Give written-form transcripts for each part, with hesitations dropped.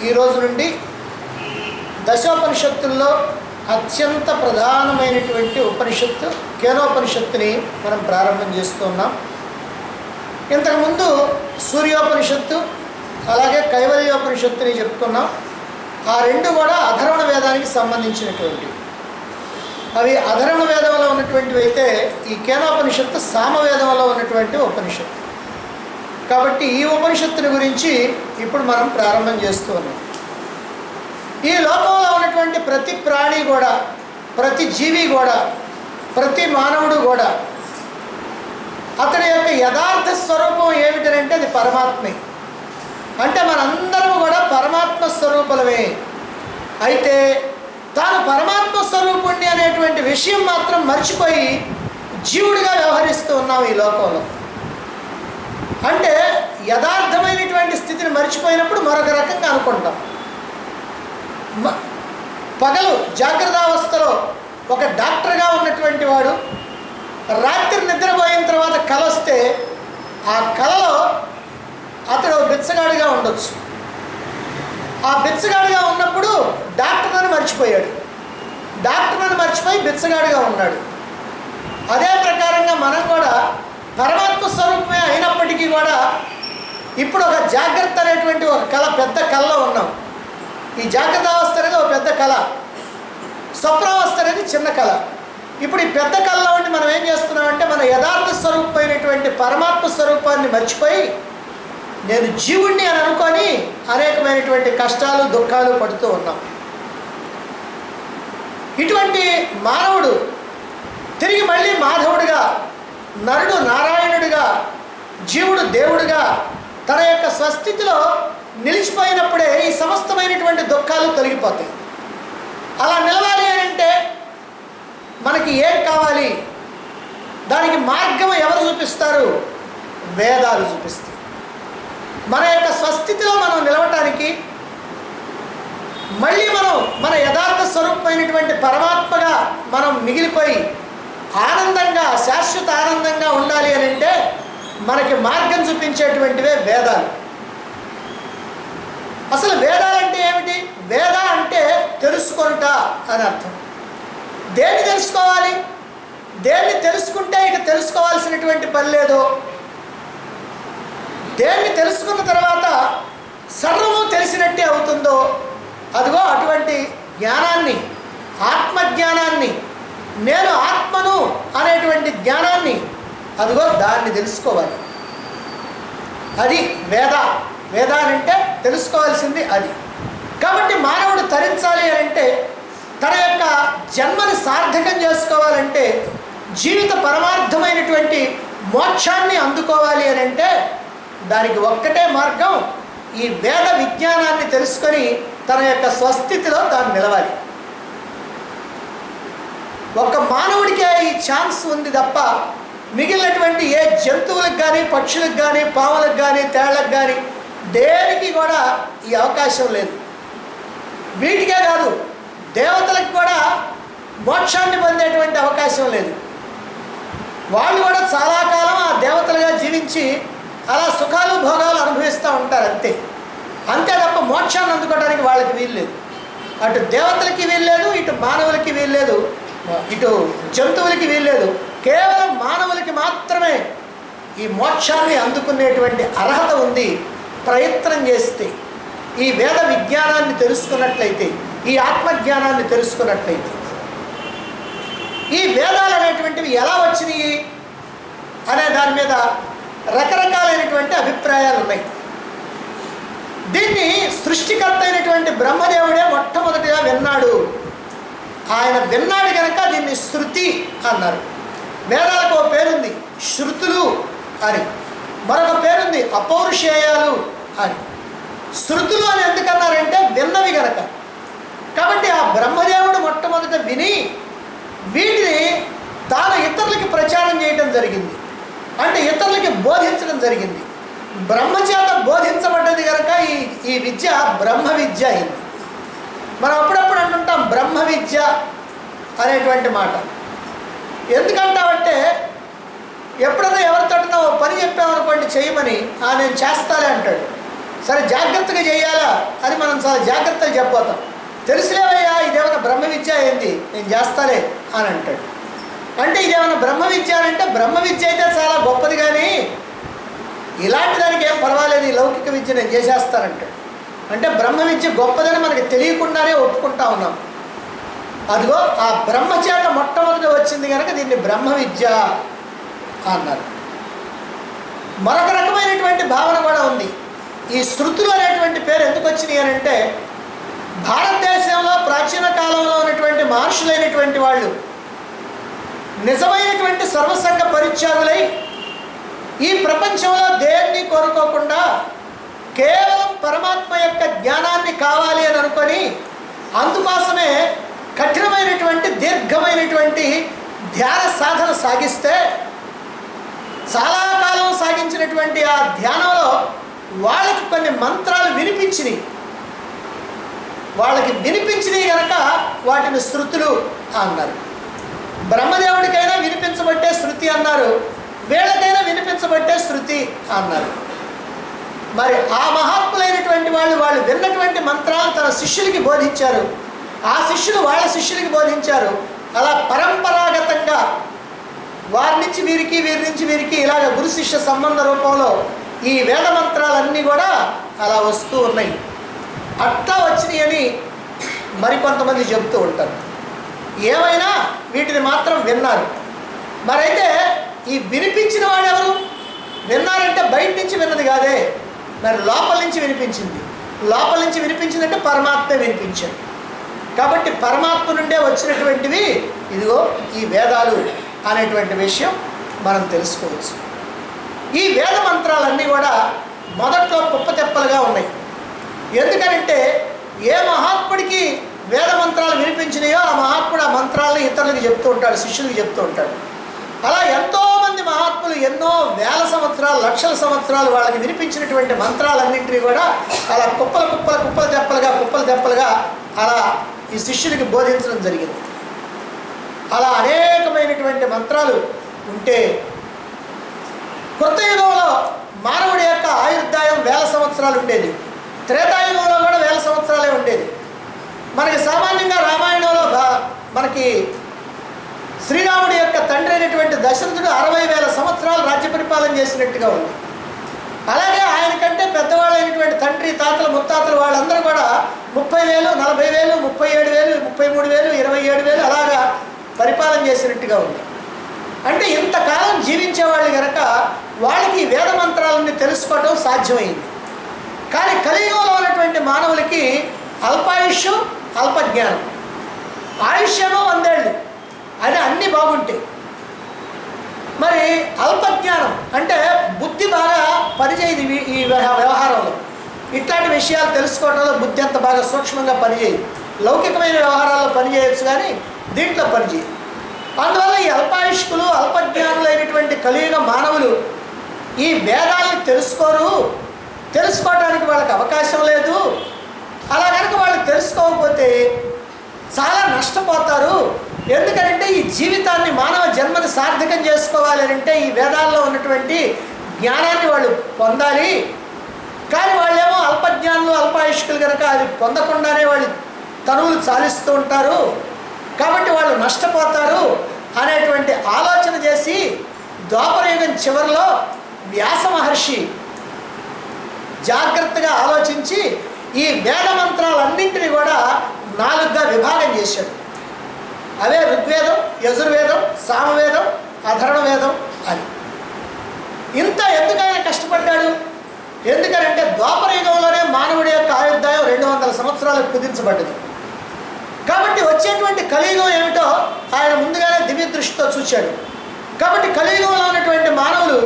ఈరోజు నుండి దశోపనిషత్తుల్లో అత్యంత ప్రధానమైనటువంటి ఉపనిషత్తు కేనోపనిషత్తుని మనం ప్రారంభం చేస్తున్నాం. ఇంతకుముందు సూర్యోపనిషత్తు అలాగే కైవల్యోపనిషత్తుని చెప్పుకున్నాం. ఆ రెండు కూడా అధర్వణ వేదానికి సంబంధించినటువంటివి. అవి అధర్వణ వేదంలో ఉన్నటువంటివి అయితే ఈ కేనోపనిషత్తు సామవేదంలో ఉన్నటువంటి ఉపనిషత్తు. కాబట్టి ఈ ఉపనిషత్తుని గురించి ఇప్పుడు మనం ప్రారంభం చేస్తూ ఉన్నాం. ఈ లోకంలో ఉన్నటువంటి ప్రతి ప్రాణి కూడా, ప్రతి జీవి కూడా, ప్రతి మానవుడు కూడా అతడి యొక్క యథార్థ స్వరూపం ఏమిటంటే అది పరమాత్మే. అంటే మనందరం కూడా పరమాత్మ స్వరూపులమే. అయితే తాను పరమాత్మ స్వరూపుణ్ణి అనేటువంటి విషయం మాత్రం మర్చిపోయి జీవుడిగా వ్యవహరిస్తూ ఉన్నాం ఈ లోకంలో. అంటే యథార్థమైనటువంటి స్థితిని మర్చిపోయినప్పుడు మరొక రకంగా అనుకుంటాం. పగలు జాగ్రత్తావస్థలో ఒక డాక్టర్గా ఉన్నటువంటి వాడు రాత్రి నిద్రపోయిన తర్వాత కల వస్తే ఆ కలలో అతడు బిచ్చగాడిగా ఉండొచ్చు. ఆ బిచ్చగాడిగా ఉన్నప్పుడు డాక్టర్ని మర్చిపోయాడు. డాక్టర్ని మర్చిపోయి బిచ్చగాడిగా ఉన్నాడు. అదే ప్రకారంగా మనం కూడా పరమాత్మ స్వరూపమే అయినప్పటికీ కూడా ఇప్పుడు ఒక జాగ్రత్త అనేటువంటి ఒక కళ, పెద్ద కళలో ఉన్నాం. ఈ జాగ్రత్త అవస్థ అనేది ఒక పెద్ద కళ, స్వప్నావస్థ అనేది చిన్న కళ. ఇప్పుడు ఈ పెద్ద కళలో ఉండి మనం ఏం చేస్తున్నామంటే మన యథార్థ స్వరూపమైనటువంటి పరమాత్మ స్వరూపాన్ని మర్చిపోయి నేను జీవుణ్ణి అని అనుకొని అనేకమైనటువంటి కష్టాలు దుఃఖాలు పడుతూ ఉన్నాం. ఇటువంటి మానవుడు తిరిగి మళ్ళీ మాధవుడిగా, నరుడు నారాయణుడిగా, జీవుడు దేవుడిగా తన యొక్క స్వస్థితిలో నిలిచిపోయినప్పుడే ఈ సమస్తమైనటువంటి దుఃఖాలు తొలగిపోతాయి. అలా నిలవాలి అంటే మనకి ఏం కావాలి? దానికి మార్గం ఎవరు చూపిస్తారు? వేదాలు చూపిస్తాయి. మన యొక్క స్వస్థితిలో మనం నిలవటానికి, మళ్ళీ మనం మన యథార్థ స్వరూపమైనటువంటి పరమాత్మగా మనం మిగిలిపోయి ఆనందంగా, శాశ్వత ఆనందంగా ఉండాలి అని అంటే మనకి మార్గం చూపించేటువంటివే వేదాలు. అసలు వేదాలంటే ఏమిటి? వేద అంటే తెలుసుకొనుట అని అర్థం. దేన్ని తెలుసుకోవాలి? దేన్ని తెలుసుకుంటే ఇక తెలుసుకోవాల్సినటువంటి పని లేదు. దేన్ని తెలుసుకున్న తర్వాత సర్వము తెలిసినట్టే అవుతుందో అదిగో అటువంటి జ్ఞానాన్ని, ఆత్మజ్ఞానాన్ని, నేను ఆత్మను అనేటువంటి జ్ఞానాన్ని, అదిగో దాన్ని తెలుసుకోవాలి. అది వేద. వేద అంటే తెలుసుకోవాల్సింది అది. కాబట్టి మానవుడు తరించాలి అని అంటే, తన యొక్క జన్మని సార్థకం చేసుకోవాలంటే, జీవిత పరమార్థమైనటువంటి మోక్షాన్ని అందుకోవాలి అని అంటే దానికి ఒక్కటే మార్గం, ఈ వేద విజ్ఞానాన్ని తెలుసుకొని తన యొక్క స్వస్థితిలో తాను నిలవాలి. ఒక్క మానవుడికే ఈ ఛాన్స్ ఉంది తప్ప మిగిలినటువంటి ఏ జంతువులకు కానీ, పక్షులకు కానీ, పాములకు కానీ, తేళ్లకు కానీ దేనికి కూడా ఈ అవకాశం లేదు. వీటికే కాదు, దేవతలకు కూడా మోక్షాన్ని పొందేటువంటి అవకాశం లేదు. వాళ్ళు కూడా చాలా కాలం ఆ దేవతలుగా జీవించి అలా సుఖాలు భోగాలు అనుభవిస్తూ ఉంటారు అంతే. అంతే తప్ప మోక్షాన్ని అందుకోవడానికి వాళ్ళకి వీల్లేదు. అటు దేవతలకి వీల్లేదు, ఇటు మానవులకి వీల్లేదు, ఇటు జంతువులకి వీల్లేదు. కేవలం మానవులకి మాత్రమే ఈ మోక్షాన్ని అందుకునేటువంటి అర్హత ఉంది. ప్రయత్నం చేస్తే, ఈ వేద విజ్ఞానాన్ని తెలుసుకున్నట్లయితే, ఈ ఆత్మజ్ఞానాన్ని తెలుసుకున్నట్లయితే. ఈ వేదాలు అనేటువంటివి ఎలా వచ్చినాయి అనే దాని మీద రకరకాలైనటువంటి అభిప్రాయాలు ఉన్నాయి. దీన్ని సృష్టికర్త అయినటువంటి బ్రహ్మదేవుడే మొట్టమొదటిగా విన్నాడు. ఆయన విన్నాడు కనుక దీన్ని శృతి అన్నారు. వేదాలకు ఒక పేరుంది శృతులు అని, మరొక పేరుంది అపౌరుషేయాలు అని. శృతులు అని ఎందుకన్నారంటే విన్నవి గనక. కాబట్టి ఆ బ్రహ్మదేవుడు మొట్టమొదట విని వీటిని తాను ఇతరులకి ప్రచారం చేయడం జరిగింది. అంటే ఇతరులకి బోధించడం జరిగింది. బ్రహ్మచేత బోధించబడ్డది కనుక ఈ విద్య బ్రహ్మ విద్య అయింది. మనం అప్పుడప్పుడు అంటుంటాం బ్రహ్మ విద్య అనేటువంటి మాట. ఎందుకంటామంటే ఎప్పుడైనా ఎవరితోటో పని చెప్పామనుకోండి చేయమని, నేను చేస్తాలే అంటాడు. సరే జాగ్రత్తగా చేయాలా అని మనం చాలా జాగ్రత్తలు చెప్పబోతాం. తెలుసులేవయ్యా ఇదేమైనా బ్రహ్మ విద్య ఏంది, నేను చేస్తాలే అని అంటాడు. అంటే ఇదేమైనా బ్రహ్మ విద్య అని అంటే బ్రహ్మ విద్య అయితే చాలా గొప్పది, కానీ ఇలాంటి దానికి ఏం పర్వాలేదు, ఈ లౌకిక విద్య నేను చేసేస్తానంటాడు. అంటే బ్రహ్మ విద్య గొప్పదని మనకి తెలియకుండానే ఒప్పుకుంటా ఉన్నాం. అదిగో ఆ బ్రహ్మ చేత మొట్టమొదటి వచ్చింది కనుక దీన్ని బ్రహ్మ విద్య అన్నారు. మరొక రకమైనటువంటి భావన కూడా ఉంది. ఈ శృతులు అనేటువంటి పేరు ఎందుకు వచ్చినాయి అని అంటే, భారతదేశంలో ప్రాచీన కాలంలో ఉన్నటువంటి మహర్షులైనటువంటి వాళ్ళు నిజమైనటువంటి సర్వసంగ పరిత్యాగులై ఈ ప్రపంచంలో దేన్ని కోరుకోకుండా కేవలం పరమాత్మ యొక్క జ్ఞానాన్ని కావాలి అని అనుకొని అందుకోసమే కఠినమైనటువంటి దీర్ఘమైనటువంటి ధ్యాన సాధన సాగిస్తే చాలా కాలం సాగించినటువంటి ఆ ధ్యానంలో వాళ్ళకి కొన్ని మంత్రాలు వినిపించినాయి. వాళ్ళకి వినిపించినాయి కనుక వాటిని శృతులు అన్నారు. బ్రహ్మదేవుడికైనా వినిపించబట్టే శృతి అన్నారు, వీళ్ళకైనా వినిపించబట్టే శృతి అన్నారు. మరి ఆ మహాత్ములైనటువంటి వాళ్ళు విన్నటువంటి మంత్రాలు తన శిష్యులకి బోధించారు, ఆ శిష్యులు వాళ్ళ శిష్యులకి బోధించారు. అలా పరంపరాగతంగా వారి నుంచి వీరికి, వీరి నుంచి వీరికి ఇలాగ గురు శిష్య సంబంధ రూపంలో ఈ వేద మంత్రాలన్నీ కూడా అలా వస్తూ ఉన్నాయి. అట్లా వచ్చినాయి అని మరికొంతమంది చెబుతూ ఉంటారు. ఏమైనా వీటిని మాత్రం విన్నారు. మరైతే ఈ వినిపించిన వాడెవరు? విన్నారంటే బయట నుంచి విన్నది కాదే, మరి లోపల నుంచి వినిపించింది. లోపల నుంచి వినిపించిందంటే పరమాత్మే వినిపించాడు. కాబట్టి పరమాత్మ నుండే వచ్చినటువంటివి ఇదిగో ఈ వేదాలు అనేటువంటి విషయం మనం తెలుసుకోవచ్చు. ఈ వేద మంత్రాలన్నీ కూడా మొదట్లో కుప్పతెప్పలుగా ఉన్నాయి. ఎందుకనంటే ఏ మహాత్ముడికి వేద మంత్రాలు వినిపించినాయో ఆ మహాత్ముడు ఆ మంత్రాలను ఇతరులకు చెప్తూ ఉంటాడు, శిష్యులకు చెప్తూ ఉంటాడు. అలా ఎంతోమంది మహాత్ములు ఎన్నో వేల సంవత్సరాలు, లక్షల సంవత్సరాలు వాళ్ళకి వినిపించినటువంటి మంత్రాలన్నింటినీ కూడా అలా కుప్పలు తెప్పలుగా అలా ఈ శిష్యుడికి బోధించడం జరిగింది. అలా అనేకమైనటువంటి మంత్రాలు ఉంటే కృతయుగంలో మానవుడి యొక్క ఆయుర్దాయం వేల సంవత్సరాలు ఉండేది. త్రేతాయుగంలో కూడా వేల సంవత్సరాలే ఉండేది. మనకి సామాన్యంగా రామాయణంలో మనకి శ్రీరాముడి యొక్క తండ్రి అయినటువంటి దశరథుడు 60,000 సంవత్సరాలు రాజ్య పరిపాలన చేసినట్టుగా ఉంది. అలాగే ఆయన కంటే పెద్దవాళ్ళైనటువంటి తండ్రి, తాతలు, ముత్తాతలు వాళ్ళందరూ కూడా 30,000, 40,000, 37,000, 33,000, 27,000 అలాగా పరిపాలన చేసినట్టుగా ఉంది. అంటే ఇంతకాలం జీవించేవాళ్ళు కనుక వాళ్ళకి వేద మంత్రాలని తెలుసుకోవడం సాధ్యమైంది. కానీ కలియుగంలో ఉన్నటువంటి మానవులకి అల్పాయుష్షు, అల్పజ్ఞానం. ఆయుష్యేమో 100 ఏళ్ళు, అది అన్నీ బాగుంటాయి. మరి అల్పజ్ఞానం అంటే బుద్ధి బాగా పనిచేయదు ఈ వ్యవహారంలో. ఇట్లాంటి విషయాలు తెలుసుకోవడంలో బుద్ధి అంత బాగా సూక్ష్మంగా పనిచేయదు. లౌకికమైన వ్యవహారాల్లో పనిచేయచ్చు కానీ దీంట్లో పనిచేయదు. అందువల్ల ఈ అల్పాయుష్కులు, అల్పజ్ఞానులైనటువంటి కలియుగ మానవులు ఈ వేదాలను తెలుసుకోవడానికి వాళ్ళకి అవకాశం లేదు. అలా కనుక వాళ్ళు తెలుసుకోకపోతే చాలా నష్టపోతారు. ఎందుకంటే ఈ జీవితాన్ని, మానవ జన్మని సార్థకం చేసుకోవాలి అంటే ఈ వేదాల్లో ఉన్నటువంటి జ్ఞానాన్ని వాళ్ళు పొందాలి. కానీ వాళ్ళేమో అల్పజ్ఞానులు, అల్పాయుష్కులు కనుక అది పొందకుండానే వాళ్ళు తనువులు చాలిస్తూ ఉంటారు. కాబట్టి వాళ్ళు నష్టపోతారు అనేటువంటి ఆలోచన చేసి ద్వాపరయుగం చివరిలో వ్యాస మహర్షి జాగ్రత్తగా ఆలోచించి ఈ వేద మంత్రాలన్నింటినీ కూడా 4గా విభాగం చేశాడు. అవే ఋగ్వేదం, యజుర్వేదం, సామవేదం, అధర్వవేదం అని. ఇంత ఎందుకైనా కష్టపడ్డాడు? ఎందుకంటే ద్వాపరయుగంలోనే మానవుడి యొక్క ఆయుర్దాయం 200 సంవత్సరాలకు కుదించబడ్డది. కాబట్టి వచ్చేటువంటి కలియుగం ఏమిటో ఆయన ముందుగానే దివ్య దృష్టితో చూశాడు. కాబట్టి కలియుగంలో ఉన్నటువంటి మానవులు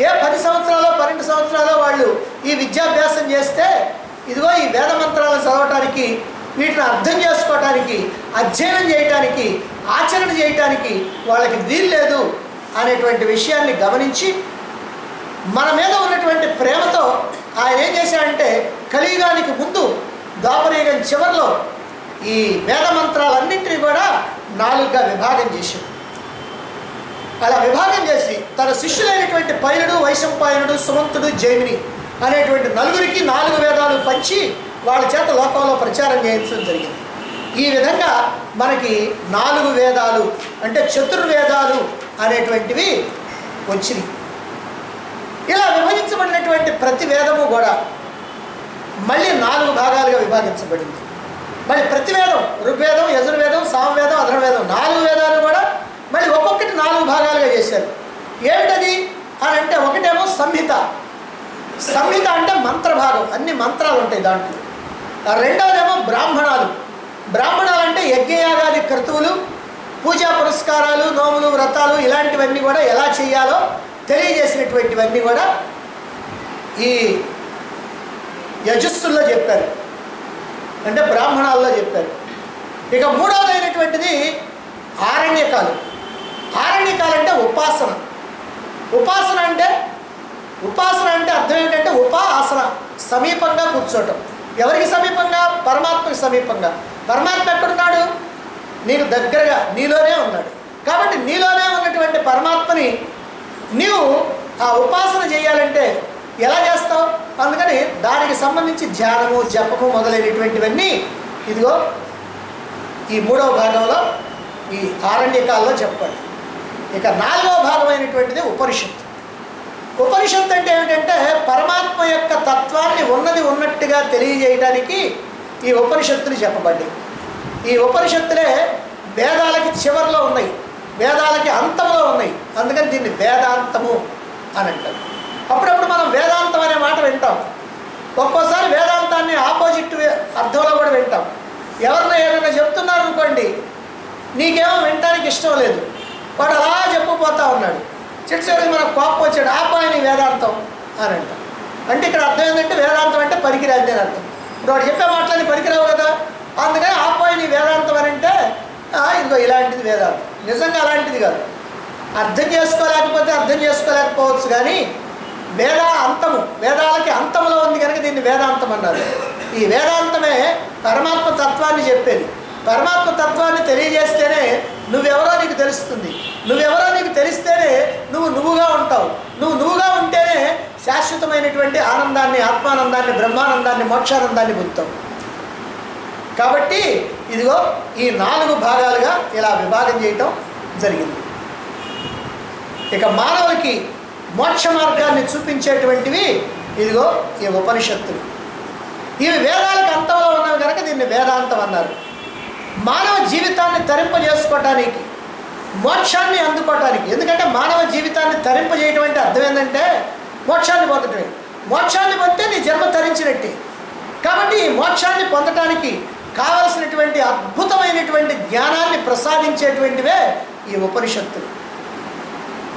ఏ 10 సంవత్సరాలు 12 సంవత్సరాలు వాళ్ళు ఈ విద్యాభ్యాసం చేస్తే ఇదిగో ఈ వేద మంత్రాలను చదవటానికి, వీటిని అర్థం చేసుకోవటానికి, అధ్యయనం చేయటానికి, ఆచరణ చేయటానికి వాళ్ళకి వీలు లేదు అనేటువంటి విషయాన్ని గమనించి మన మీద ఉన్నటువంటి ప్రేమతో ఆయన ఏం చేశాడంటే కలియుగానికి ముందు ద్వాపరయుగం చివరిలో ఈ వేద మంత్రాలన్నింటినీ కూడా 4గా విభాగం చేశాడు. అలా విభాగం చేసి తన శిష్యులైనటువంటి పైలుడు, వైశంపాయనుడు, సుమంతుడు, జైమిని అనేటువంటి 4కి 4 వేదాలు పంచి వాళ్ళ చేత లోకంలో ప్రచారం చేయించడం జరిగింది. ఈ విధంగా మనకి 4 వేదాలు అంటే చతుర్వేదాలు అనేటువంటివి వచ్చినాయి. ఇలా విభజించబడినటువంటి ప్రతి వేదము కూడా మళ్ళీ 4 భాగాలుగా విభాగించబడింది. మళ్ళీ ప్రతి వేదం ఋగ్వేదం, యజుర్వేదం, సామవేదం, అథర్వవేదం 4 వేదాలు కూడా మళ్ళీ ఒక్కొక్కటి 4 భాగాలుగా చేశారు. ఏమిటది అని అంటే ఒకటేమో సంహిత. సంహిత అంటే మంత్రభాగం, అన్ని మంత్రాలు ఉంటాయి దాంట్లో. రెండవదేమో బ్రాహ్మణాలు. బ్రాహ్మణాలు అంటే యజ్ఞయాగాది క్రతువులు, పూజా పురస్కారాలు, నోములు, వ్రతాలు ఇలాంటివన్నీ కూడా ఎలా చేయాలో తెలియజేసినటువంటివన్నీ కూడా ఈ యజస్సుల్లో చెప్పారు, అంటే బ్రాహ్మణాల్లో చెప్పారు. ఇక మూడవదైనటువంటిది ఆరణ్యకాలు. ఆరణ్యకాలు అంటే ఉపాసన. ఉపాసన అంటే అర్థం ఏంటంటే ఆసన, సమీపంగా కూర్చోవటం. ఎవరికి సమీపంగా? పరమాత్మకి సమీపంగా. పరమాత్మ ఎక్కడున్నాడు? నీకు దగ్గరగా నీలోనే ఉన్నాడు. కాబట్టి నీలోనే ఉన్నటువంటి పరమాత్మని నీవు ఆ ఉపాసన చేయాలంటే ఎలా చేస్తావు? అందుకని దానికి సంబంధించి ధ్యానము, జపము మొదలైనటువంటివన్నీ ఇదిగో ఈ 3వ భాగంలో ఈ ఆరణ్యకాల్లో చెప్పండి. ఇక 4వ భాగమైనటువంటిది ఉపనిషత్తు. ఉపనిషత్తు అంటే ఏమిటంటే పరమాత్మ యొక్క తత్వాన్ని ఉన్నది ఉన్నట్టుగా తెలియజేయడానికి ఈ ఉపనిషత్తులు చెప్పబడ్డాయి. ఈ ఉపనిషత్తులే వేదాలకి చివరిలో ఉన్నాయి, వేదాలకి అంతంలో ఉన్నాయి. అందుకని దీన్ని వేదాంతము అని అంటారు. అప్పుడప్పుడు మనం వేదాంతం అనే మాట వింటాం. ఒక్కోసారి వేదాంతాన్ని ఆపోజిట్ అర్థంలో కూడా వింటాం. ఎవరైనా ఏదైనా చెప్తున్నారు అనుకోండి, నీకేమో వినటానికి ఇష్టం లేదు, వాడు అలా చెప్పిపోతూ ఉన్నాడు. చిట్సరికి మనకు కోపం వచ్చాడు, ఆపాయని వేదాంతం అని అంటాం. అంటే ఇక్కడ అర్థం ఏంటంటే వేదాంతం అంటే పనికిరాంది అని అర్థం. ఇప్పుడు వాడు చెప్పే మాటలని పనికిరావు కదా, అందుకని ఆపాయని వేదాంతం అని అంటే ఇదిగో ఇలాంటిది వేదాంతం. నిజంగా అలాంటిది కాదు. అర్థం చేసుకోలేకపోవచ్చు కానీ అంతము, వేదాలకి అంతంలో ఉంది కనుక దీన్ని వేదాంతం అన్నారు. ఈ వేదాంతమే పరమాత్మ తత్వాన్ని చెప్పేది. పరమాత్మ తత్వాన్ని తెలియజేస్తేనే నువ్వెవరో నీకు తెలుస్తుంది. నువ్వెవరో నీకు తెలిస్తేనే నువ్వుగా ఉంటావు. నువ్వుగా ఉంటేనే శాశ్వతమైనటువంటి ఆనందాన్ని, ఆత్మానందాన్ని, బ్రహ్మానందాన్ని, మోక్షానందాన్ని పొందుతావు. కాబట్టి ఇదిగో ఈ 4 భాగాలుగా ఇలా విభాగం చేయటం జరిగింది. ఇక మానవులకి మోక్ష మార్గాన్ని చూపించేటువంటివి ఇదిగో ఈ ఉపనిషత్తులు. ఇవి వేదాలకు అంతంలో ఉన్నవి కనుక దీన్ని వేదాంతం అన్నారు. మానవ జీవితాన్ని తరింపజేసుకోవటానికి, మోక్షాన్ని అందుకోవటానికి, ఎందుకంటే మానవ జీవితాన్ని తరింపజేయటం అంటే అర్థం ఏంటంటే మోక్షాన్ని పొందటమే. మోక్షాన్ని పొందితే నీ జన్మ తరించినట్టే. కాబట్టి ఈ మోక్షాన్ని పొందటానికి కావలసినటువంటి అద్భుతమైనటువంటి జ్ఞానాన్ని ప్రసాదించేటువంటివే ఈ ఉపనిషత్తులు.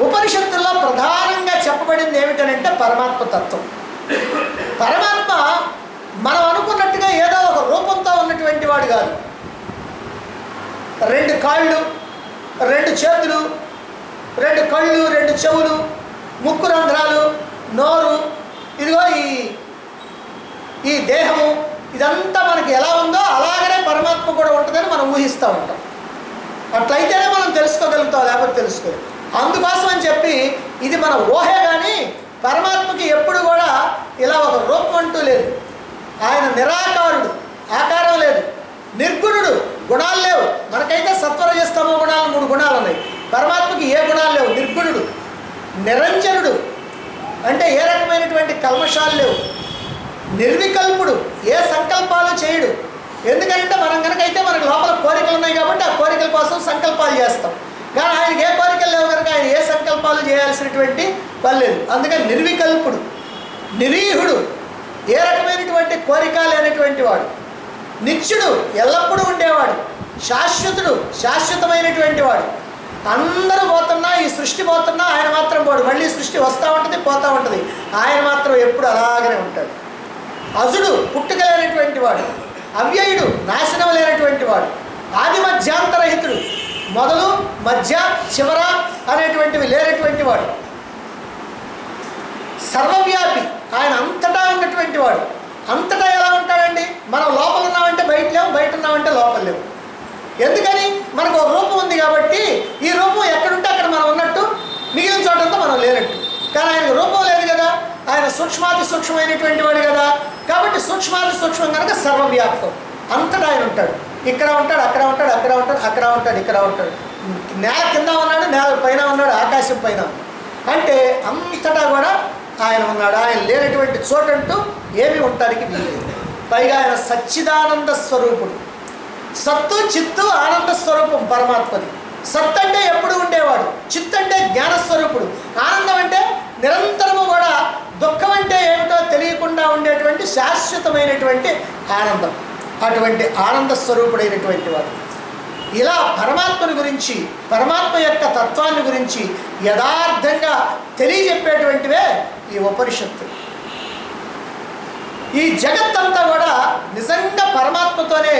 ఉపనిషత్తుల్లో ప్రధానంగా చెప్పబడింది ఏమిటనంటే పరమాత్మ తత్వం. పరమాత్మ మనం అనుకున్నట్టుగా ఏదో ఒక రూపంతో ఉన్నటువంటి వాడు కాదు. 2 కాళ్ళు, 2 చేతులు, 2 కళ్ళు, 2 చెవులు, 3 రంధ్రాలు, నోరు, ఇదిగో ఈ దేహము, ఇదంతా మనకి ఎలా ఉందో అలాగనే పరమాత్మ కూడా ఉంటుందని మనం ఊహిస్తూ ఉంటాం. అట్లయితేనే మనం తెలుసుకోగలుగుతాం, లేకపోతే తెలుసుకోలేదు. అందుకోసం అని చెప్పి ఇది మన ఊహే కానీ పరమాత్మకి ఎప్పుడు కూడా ఇలా ఒక రూపం అంటూ లేదు. ఆయన నిరాకారుడు, ఆకారం లేదు. నిర్గుణుడు, గుణాలు లేవు. మనకైతే సత్వరజస్తమో గుణాలు 3 గుణాలు ఉన్నాయి. పరమాత్మకి ఏ గుణాలు లేవు. నిర్గుణుడు, నిరంజనుడు అంటే ఏ రకమైనటువంటి కల్మషాలు లేవు. నిర్వికల్పుడు, ఏ సంకల్పాలు చేయడు. ఎందుకంటే మనం కనుకైతే మనకు లోపల కోరికలు ఉన్నాయి కాబట్టి ఆ కోరికల కోసం సంకల్పాలు చేస్తాం. కానీ ఆయనకి ఏ కోరికలు లేవు కనుక ఆయన ఏ సంకల్పాలు చేయాల్సినటువంటి పని లేదు. అందుకని నిర్వికల్పుడు, నిరీహుడు, ఏ రకమైనటువంటి కోరిక లేనటువంటి వాడు. నిత్యుడు, ఎల్లప్పుడూ ఉండేవాడు. శాశ్వతుడు, శాశ్వతమైనటువంటి వాడు. అందరూ పోతున్నా, ఈ సృష్టి పోతున్నా ఆయన మాత్రం పోడు. మళ్ళీ సృష్టి వస్తూ ఉంటుంది, పోతూ ఉంటుంది. ఆయన మాత్రం ఎప్పుడు అలాగనే ఉంటాడు. అజుడు, పుట్టుక లేనటువంటి వాడు. అవ్యయుడు, నాశనం లేనటువంటి వాడు. ఆది మధ్యాంతరహితుడు, మొదలు మధ్య చివర అనేటువంటివి లేనటువంటి వాడు. సర్వవ్యాపి, ఆయన అంతటా ఉన్నటువంటి వాడు. అంతటా ఎలా ఉంటాడండి? మనం లోపల ఉన్నామంటే బయట లేవు, బయట ఉన్నామంటే లోపల లేవు. ఎందుకని? మనకు ఒక రూపం ఉంది కాబట్టి ఈ రూపం ఎక్కడుంటే అక్కడ మనం ఉన్నట్టు, మిగిలిన చోటంతా మనం లేనట్టు. కానీ ఆయనకు రూపం లేదు కదా, ఆయన సూక్ష్మాతి సూక్ష్మమైనటువంటి వాడు కదా. కాబట్టి సూక్ష్మాది సూక్ష్మం కనుక సర్వవ్యాప్తం, అంతటా ఆయన ఉంటాడు. ఇక్కడ ఉంటాడు, అక్కడ ఉంటాడు, అక్కడ ఉంటాడు, అక్కడ ఉంటాడు, ఇక్కడ ఉంటాడు, నేల కింద ఉన్నాడు, నేల పైన ఉన్నాడు, ఆకాశం పైన ఉన్నాడు. అంటే అంతటా కూడా ఆయన ఉన్నాడు. ఆయన లేనటువంటి చోటంటూ ఏమి ఉండటానికి వీలేదు. పైగా ఆయన సచ్చిదానంద స్వరూపుడు. సత్తు చిత్తు ఆనంద స్వరూపం పరమాత్మది. సత్ అంటే ఎప్పుడు ఉండేవాడు, చిత్ అంటే జ్ఞానస్వరూపుడు, ఆనందం అంటే నిరంతరము కూడా దుఃఖం అంటే ఏమిటో తెలియకుండా ఉండేటువంటి శాశ్వతమైనటువంటి ఆనందం. అటువంటి ఆనంద స్వరూపుడైనటువంటి వాడు. ఇలా పరమాత్మని గురించి, పరమాత్మ యొక్క తత్వాన్ని గురించి యథార్థంగా తెలియజెప్పేటువంటివే ఈ ఉపనిషత్తులు. ఈ జగత్తంతా కూడా నిజంగా పరమాత్మతోనే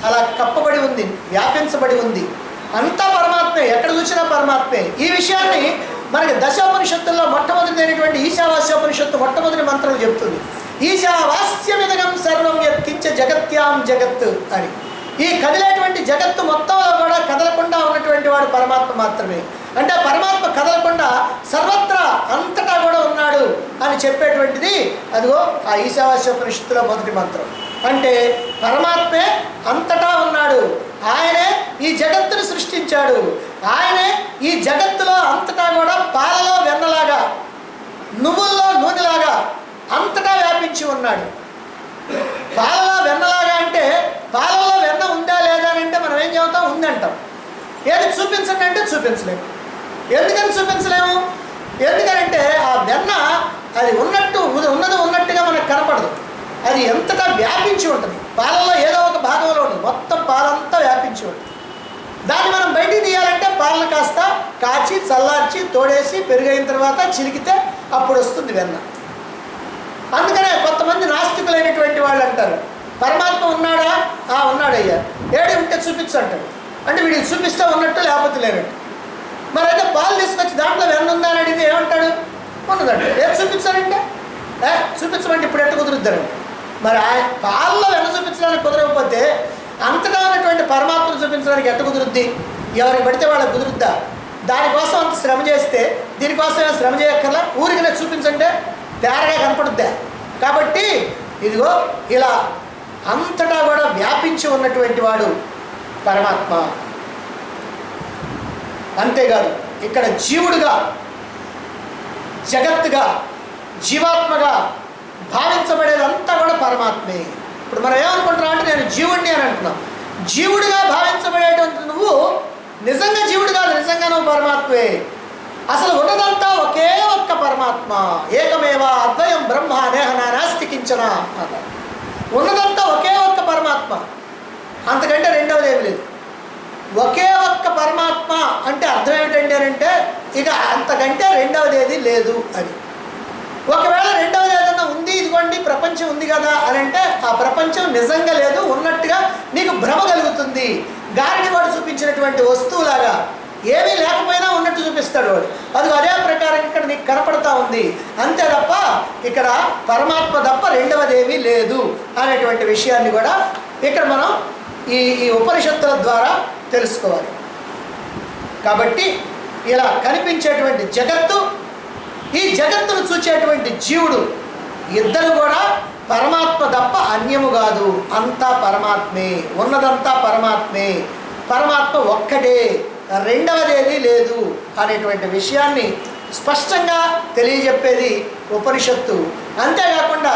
అలా కప్పబడి ఉంది, వ్యాపించబడి ఉంది. అంతా పరమాత్మే, ఎక్కడ చూసినా పరమాత్మే. ఈ విషయాన్ని మనకి దశోపనిషత్తుల్లో మొట్టమొదటిదైనటువంటి ఈశావాస్యోపనిషత్తు మొట్టమొదటి మంత్రంలో చెప్తుంది. ఈశావాస్యమిదగం సర్వం యత్కించ జగత్యాం జగత్ అని. ఈ కదిలేటువంటి జగత్తు మొత్తంలో కూడా కదలకుండా ఉన్నటువంటి వాడు పరమాత్మ మాత్రమే. అంటే పరమాత్మ కదలకుండా సర్వత్రా అంతటా కూడా ఉన్నాడు అని చెప్పేటువంటిది అదిగో ఆ ఈశావాస్యోపనిషత్తులో మొదటి మంత్రం. అంటే పరమాత్మే అంతటా ఉన్నాడు, ఆయనే ఈ జగత్తును సృష్టించాడు, ఆయనే ఈ జగత్తులో అంతటా కూడా పాలలో వెన్నలాగా, నువ్వుల్లో నూనెలాగా అంతటా వ్యాపించి ఉన్నాడు. పాలలో వెన్నలాగా అంటే పాలలో వెన్న ఉందా లేదా అని అంటే మనం ఏం చెబుతాం, ఉందంటాం. ఏది చూపించండి అంటే చూపించలేము. ఎందుకని చూపించలేము? ఎందుకనంటే ఆ వెన్న అది ఉన్నట్టు ఉన్నది ఉన్నట్టుగా మనకు కనపడదు. అది ఎంతటా వ్యాపించి ఉంటుంది. పాలలో ఏదో ఒక భాగంలో ఉంటుంది, మొత్తం పాలంతా వ్యాపించి ఉంటుంది. దాన్ని మనం బయటికి తీయాలంటే పాలను కాస్త కాచి చల్లార్చి తోడేసి పెరుగైన తర్వాత చిలికితే అప్పుడు వస్తుంది వెన్న. అందుకనే కొంతమంది నాస్తికులైనటువంటి వాళ్ళు అంటారు, పరమాత్మ ఉన్నాడా? ఉన్నాడయ్యా. ఏడి ఉంటే చూపించు అంటాడు. అంటే వీడికి చూపిస్తే ఉన్నట్టు లేకపోతే లేనట్టు. మరి అయితే పాలు తీసుకొచ్చి దాంట్లో వెన్న ఉందా అని అడిగితే ఏమంటాడు? ఉన్నదంటే. ఏం చూపించారంటే చూపించమంటే ఇప్పుడు ఎట్ట కుదురుద్దారంటే. మరి పాలలో వెన్న చూపించడానికి కుదరకపోతే అంతటా ఉన్నటువంటి పరమాత్మను చూపించడానికి ఎట్ట కుదురుద్ది? ఎవరికి పడితే వాళ్ళకి కుదురుద్దా? దానికోసం అంత శ్రమ చేస్తే దీనికోసం శ్రమ చేయక్కర్లా, ఊరికినే చూపించంటే తేరగా కనపడుద్దా? కాబట్టి ఇదిగో ఇలా అంతటా కూడా వ్యాపించి ఉన్నటువంటి వాడు పరమాత్మ. అంతేకాదు ఇక్కడ జీవుడుగా, జగత్తుగా, జీవాత్మగా భావించబడేదంతా కూడా పరమాత్మే. ఇప్పుడు మనం ఏమనుకుంటున్నాం అంటే నేను జీవుడిని అని అంటున్నాం. జీవుడిగా భావించబడేటువంటి నువ్వు నిజంగా జీవుడు కాదు, నిజంగా నువ్వు పరమాత్మే. అసలు ఉన్నదంతా ఒకే ఒక్క పరమాత్మ. ఏకమేవ అద్వయం బ్రహ్మ నేహన నాస్తి కించన అన్నారు. ఉన్నదంతా ఒకే ఒక్క పరమాత్మ, అంతకంటే రెండవది ఏమి లేదు. ఒకే ఒక్క పరమాత్మ అంటే అర్థం ఏమిటండి అని అంటే ఇక అంతకంటే రెండవది ఏది లేదు అని. ఒకవేళ రెండవది ఏదన్నా ఉంది, ఇదిగోండి ప్రపంచం ఉంది కదా అని అంటే ఆ ప్రపంచం నిజంగా లేదు, ఉన్నట్టుగా నీకు భ్రమ కలుగుతుంది. గాలిని వాడు చూపించినటువంటి వస్తువులాగా ఏమీ లేకపోయినా ఉన్నట్టు చూపిస్తాడు వాడు. అది అదే ప్రకారం ఇక్కడ నీకు కనపడతా ఉంది. అంతే తప్ప ఇక్కడ పరమాత్మ తప్ప రెండవది ఏమీ లేదు అనేటువంటి విషయాన్ని కూడా ఇక్కడ మనం ఈ ఉపనిషత్తుల ద్వారా తెలుసుకోవాలి. కాబట్టి ఇలా కనిపించేటువంటి జగత్తు, ఈ జగత్తును చూచేటువంటి జీవుడు ఇద్దరు కూడా పరమాత్మ తప్ప అన్యము కాదు. అంతా పరమాత్మే, ఉన్నదంతా పరమాత్మే, పరమాత్మ ఒక్కటే, రెండవదేది లేదు అనేటువంటి విషయాన్ని స్పష్టంగా తెలియజెప్పేది ఉపనిషత్తు. అంతేకాకుండా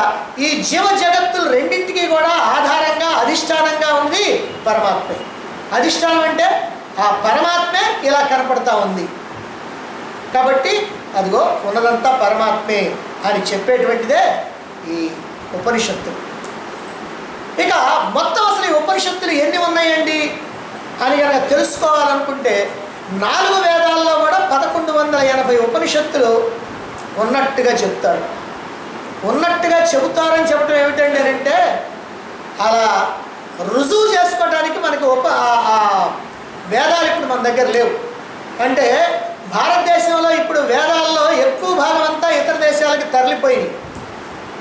ఈ జీవ జగత్తులు రెండింటికి కూడా ఆధారంగా అధిష్టానంగా ఉంది పరమాత్మే. అధిష్టానం అంటే ఆ పరమాత్మే ఇలా కనపడతా ఉంది. కాబట్టి అదిగో ఉన్నదంతా పరమాత్మే అని చెప్పేటువంటిదే ఈ ఉపనిషత్తులు. ఇక మొత్తం అసలు ఈ ఉపనిషత్తులు ఎన్ని ఉన్నాయండి అని కనుక తెలుసుకోవాలనుకుంటే 4 వేదాల్లో కూడా 1180 ఉపనిషత్తులు ఉన్నట్టుగా చెప్తారు. ఉన్నట్టుగా చెబుతారని చెప్పడం ఏమిటండి అంటే అలా రుజువు చేసుకోవడానికి మనకి వేదాలు ఇప్పుడు మన దగ్గర లేవు. అంటే భారతదేశంలో ఇప్పుడు వేదాల్లో ఎక్కువ భాగం అంతా ఇతర దేశాలకి తరలిపోయింది.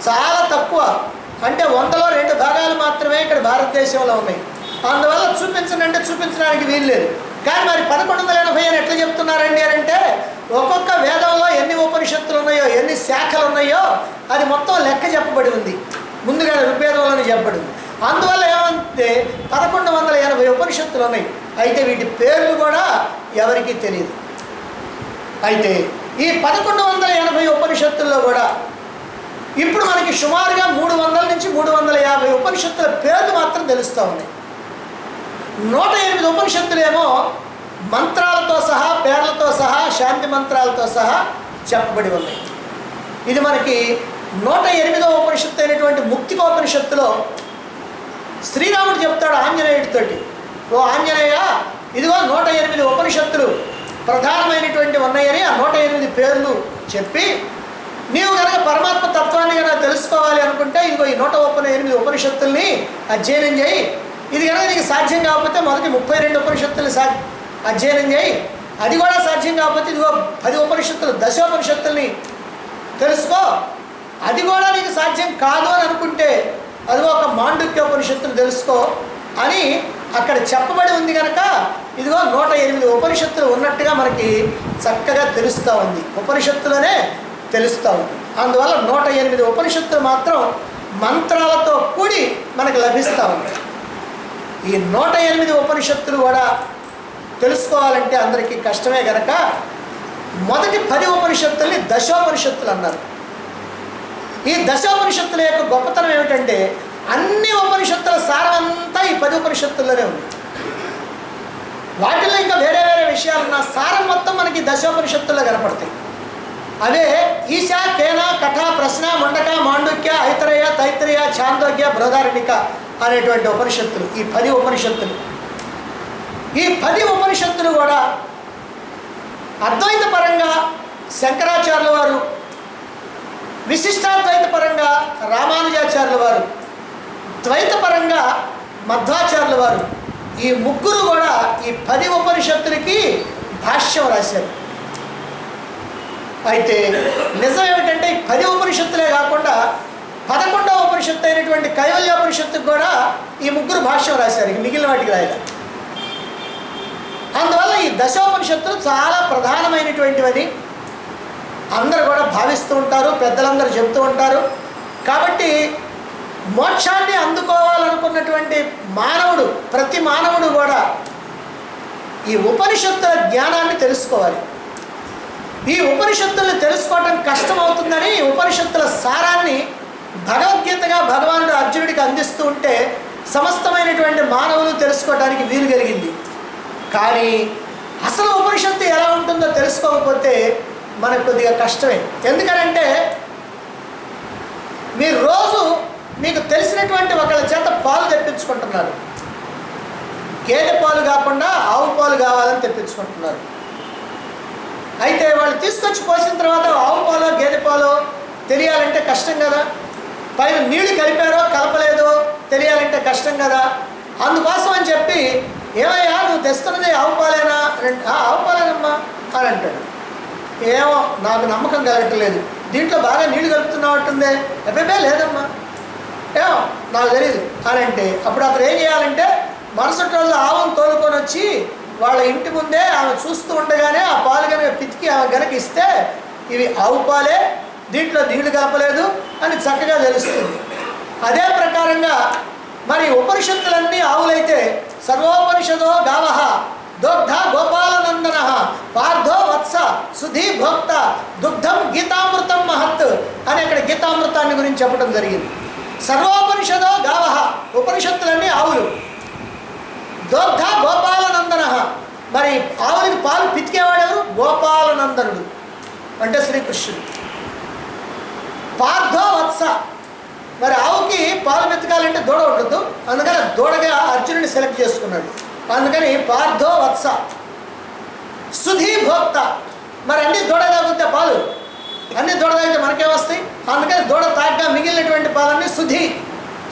చాలా తక్కువ, అంటే 100లో 2 భాగాలు మాత్రమే ఇక్కడ భారతదేశంలో ఉన్నాయి. అందువల్ల చూపించండి అంటే చూపించడానికి వీలు లేదు. కానీ మరి 1180 అని ఎట్లా చెప్తున్నారండి అని అంటే ఒక్కొక్క వేదంలో ఎన్ని ఉపనిషత్తులు ఉన్నాయో, ఎన్ని శాఖలు ఉన్నాయో అది మొత్తం లెక్క చెప్పబడి ఉంది. ముందుగా ఋగ్వేదంలోనే చెప్పబడింది. అందువల్ల ఏమంటే 1180 ఉపనిషత్తులు ఉన్నాయి. అయితే వీటి పేర్లు కూడా ఎవరికీ తెలియదు. అయితే ఈ 1180 ఉపనిషత్తుల్లో కూడా ఇప్పుడు మనకి సుమారుగా 300 నుంచి 350 ఉపనిషత్తుల పేర్లు మాత్రం తెలుస్తూ ఉన్నాయి. 108 ఉపనిషత్తులేమో మంత్రాలతో సహా, పేర్లతో సహా, శాంతి మంత్రాలతో సహా చెప్పబడి ఉన్నాయి. ఇది మనకి 108వ ఉపనిషత్తు అయినటువంటి ముక్తికోపనిషత్తులో శ్రీరాముడు చెప్తాడు ఆంజనేయుడితోటి, ఓ ఆంజనేయ, ఇదిగో 108 ఉపనిషత్తులు ప్రధానమైనటువంటి ఉన్నాయని ఆ 108 పేర్లు చెప్పి, నీవు కనుక పరమాత్మ తత్వాన్ని కనుక తెలుసుకోవాలి అనుకుంటే ఇదిగో ఈ 108 ఉపనిషత్తుల్ని అధ్యయనం చేయి. ఇది కనుక నీకు సాధ్యం కాకపోతే మొదటి 32 ఉపనిషత్తుల్ని అధ్యయనం చేయి. అది కూడా సాధ్యం కాకపోతే ఇదిగో 10 ఉపనిషత్తులు, దశోపనిషత్తుల్ని తెలుసుకో. అది కూడా నీకు సాధ్యం కాదు అని అనుకుంటే అదిగో ఒక మాండుక్యోపనిషత్తులు తెలుసుకో అని అక్కడ చెప్పబడి ఉంది కనుక ఇదిగో 108 ఉపనిషత్తులు ఉన్నట్టుగా మనకి చక్కగా తెలుస్తూ ఉంది, ఉపనిషత్తులోనే తెలుస్తూ ఉంది. అందువల్ల 108 ఉపనిషత్తులు మాత్రం మంత్రాలతో కూడి మనకు లభిస్తూ ఉంది. ఈ 108 ఉపనిషత్తులు కూడా తెలుసుకోవాలంటే అందరికీ కష్టమే కనుక మొదటి 10 ఉపనిషత్తుల్ని దశోపనిషత్తులు అన్నారు. ఈ దశోపనిషత్తుల యొక్క గొప్పతనం ఏమిటంటే అన్ని ఉపనిషత్తుల సారమంతా ఈ 10 ఉపనిషత్తుల్లోనే ఉంది. వాటిల్లో ఇంకా వేరే వేరే విషయాలున్న సారం మొత్తం మనకి దశోపనిషత్తుల్లో కనపడతాయి. అవే ఈశ, కేన, కఠ, ప్రశ్న, ముండక, మాండుక్య, ఐతరేయ, తైత్రేయ, ఛాందోగ్య, బృహదారణిక అనేటువంటి ఉపనిషత్తులు. ఈ 10 ఉపనిషత్తులు, ఈ 10 ఉపనిషత్తులు కూడా అద్వైత పరంగా శంకరాచార్యుల వారు, విశిష్టాద్వైత పరంగా రామానుజాచార్యుల వారు, ద్వైత పరంగా మధ్వాచార్యుల వారు, ఈ ముగ్గురు కూడా ఈ 10 ఉపనిషత్తులకి భాష్యం రాశారు. అయితే నిజం ఏమిటంటే ఈ 10 ఉపనిషత్తులే కాకుండా 11వ ఉపనిషత్తు అయినటువంటి కైవల్యోపనిషత్తుకు కూడా ఈ ముగ్గురు భాష్యం రాశారు, ఇక మిగిలిన వాటికి రాయలే. అందువల్ల ఈ దశోపనిషత్తులు చాలా ప్రధానమైనటువంటివని అందరూ కూడా భావిస్తూ ఉంటారు, పెద్దలందరూ చెప్తూ ఉంటారు. కాబట్టి మోక్షాన్ని అందుకోవాలనుకున్నటువంటి మానవుడు, ప్రతి మానవుడు కూడా ఈ ఉపనిషత్తుల జ్ఞానాన్ని తెలుసుకోవాలి. ఈ ఉపనిషత్తుల్ని తెలుసుకోవటం కష్టమవుతుందని ఉపనిషత్తుల సారాన్ని భగవద్గీతగా భగవానుడు అర్జునుడికి అందిస్తూ ఉంటే సమస్తమైనటువంటి మానవులు తెలుసుకోవడానికి వీలు కలిగింది. కానీ అసలు ఉపనిషత్తు ఎలా ఉంటుందో తెలుసుకోకపోతే మనకు కొద్దిగా కష్టమే. ఎందుకనంటే మీరు రోజు మీకు తెలిసినటువంటి ఒకళ్ళ చేత పాలు తెప్పించుకుంటున్నారు, గేదె పాలు కాకుండా ఆవు పాలు కావాలని తెప్పించుకుంటున్నారు. అయితే వాళ్ళు తీసుకొచ్చి పోసిన తర్వాత ఆవు పాలో గేదె పాలో తెలియాలంటే కష్టం కదా. పైన నీళ్లు కలిపారో కలపలేదో తెలియాలంటే కష్టం కదా. అందుకోసం అని చెప్పి, ఏమయ్యా నువ్వు తెస్తున్నది ఆవు పాలేనా? ఆవు పాలేనమ్మా అని అంటాడు. ఏమో నాకు నమ్మకం కలగట్లేదు, దీంట్లో బాగా నీళ్లు కలుపుతున్నట్టుందే. అబ్బే లేదమ్మా, ఏమో నాకు తెలియదు అని అంటే అప్పుడు అతను ఏం చేయాలంటే మరుసటి రోజు ఆవును తోలుకొని వచ్చి వాళ్ళ ఇంటి ముందే ఆమె చూస్తూ ఉండగానే ఆ పాలు కనుక పితికి ఆమె కనుక ఇస్తే ఇవి ఆవు పాలే, దీంట్లో నీళ్లు కలపలేదు అని చక్కగా తెలుస్తుంది. అదే ప్రకారంగా మరి ఉపనిషత్తులన్నీ ఆవులైతే సర్వోపనిషదో గావః దోగ్ధ గోపాలనందన పార్థో వత్స సుధీ భోక్త దుగ్ధం గీతామృతం మహత్ అని అక్కడ గీతామృతాన్ని గురించి చెప్పడం జరిగింది. సర్వోపనిషదో గావః ఉపనిషత్తులన్నీ ఆవులు, దోగ్ధ గోపాలనందన మరి ఆవులకి పాలు పితికేవాడెవరు? గోపాలనందనుడు అంటే శ్రీకృష్ణుడు. పార్థో వత్స మరి ఆవుకి పాలు మెతకాలంటే దూడ ఉండదు, అందుకని దూడగా అర్జునుడిని సెలెక్ట్ చేసుకున్నాడు. అందుకని పార్థో వత్స. సుధీ భోక్త మరి అన్ని దూడ తాగుతే పాలు, అన్ని దూడ తాగితే మనకేమొస్తాయి? అందుకని దూడ తాగ్గా మిగిలినటువంటి పాలన్నీ సుధీ.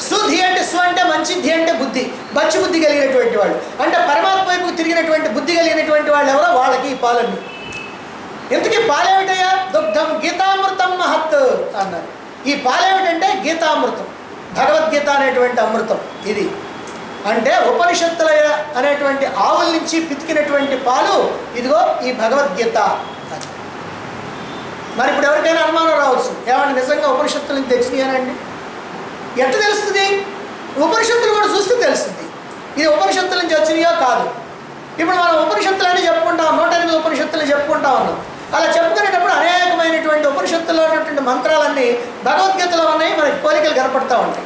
సుధి అంటే సు అంటే మంచి, ధి అంటే బుద్ధి, మంచి బుద్ధి కలిగినటువంటి వాళ్ళు, అంటే పరమాత్మ వైపుకు తిరిగినటువంటి బుద్ధి కలిగినటువంటి వాళ్ళు ఎవరో వాళ్ళకి ఈ పాలన్నీ. ఇంతకీ పాలేమిటయ్యా? దుగ్ధం గీతామృతం మహత్ అన్నారు. ఈ పాలేమిటంటే గీతామృతం, భగవద్గీత అనేటువంటి అమృతం. ఇది అంటే ఉపనిషత్తుల అనేటువంటి ఆవుల నుంచి పితికినటువంటి పాలు, ఇదిగో ఈ భగవద్గీత. మరి ఇప్పుడు ఎవరికైనా అనుమానం రావచ్చు, ఏమంటే నిజంగా ఉపనిషత్తుల నుంచి తెచ్చినాయనండి? ఎట్లా తెలుస్తుంది? ఉపనిషత్తులు కూడా చూస్తే తెలుస్తుంది ఇది ఉపనిషత్తుల నుంచి వచ్చినాయో కాదు. ఇప్పుడు మనం ఉపనిషత్తులని చెప్పుకుంటాం, 108 ఉపనిషత్తులు చెప్పుకుంటా ఉన్నాం. అలా చెప్పుకునేటప్పుడు అనేకమైనటువంటి ఉపనిషత్తుల్లో ఉన్నటువంటి మంత్రాలన్నీ భగవద్గీతలో ఉన్నాయి, మనకి పోలికలు కనపడుతూ ఉంటాయి.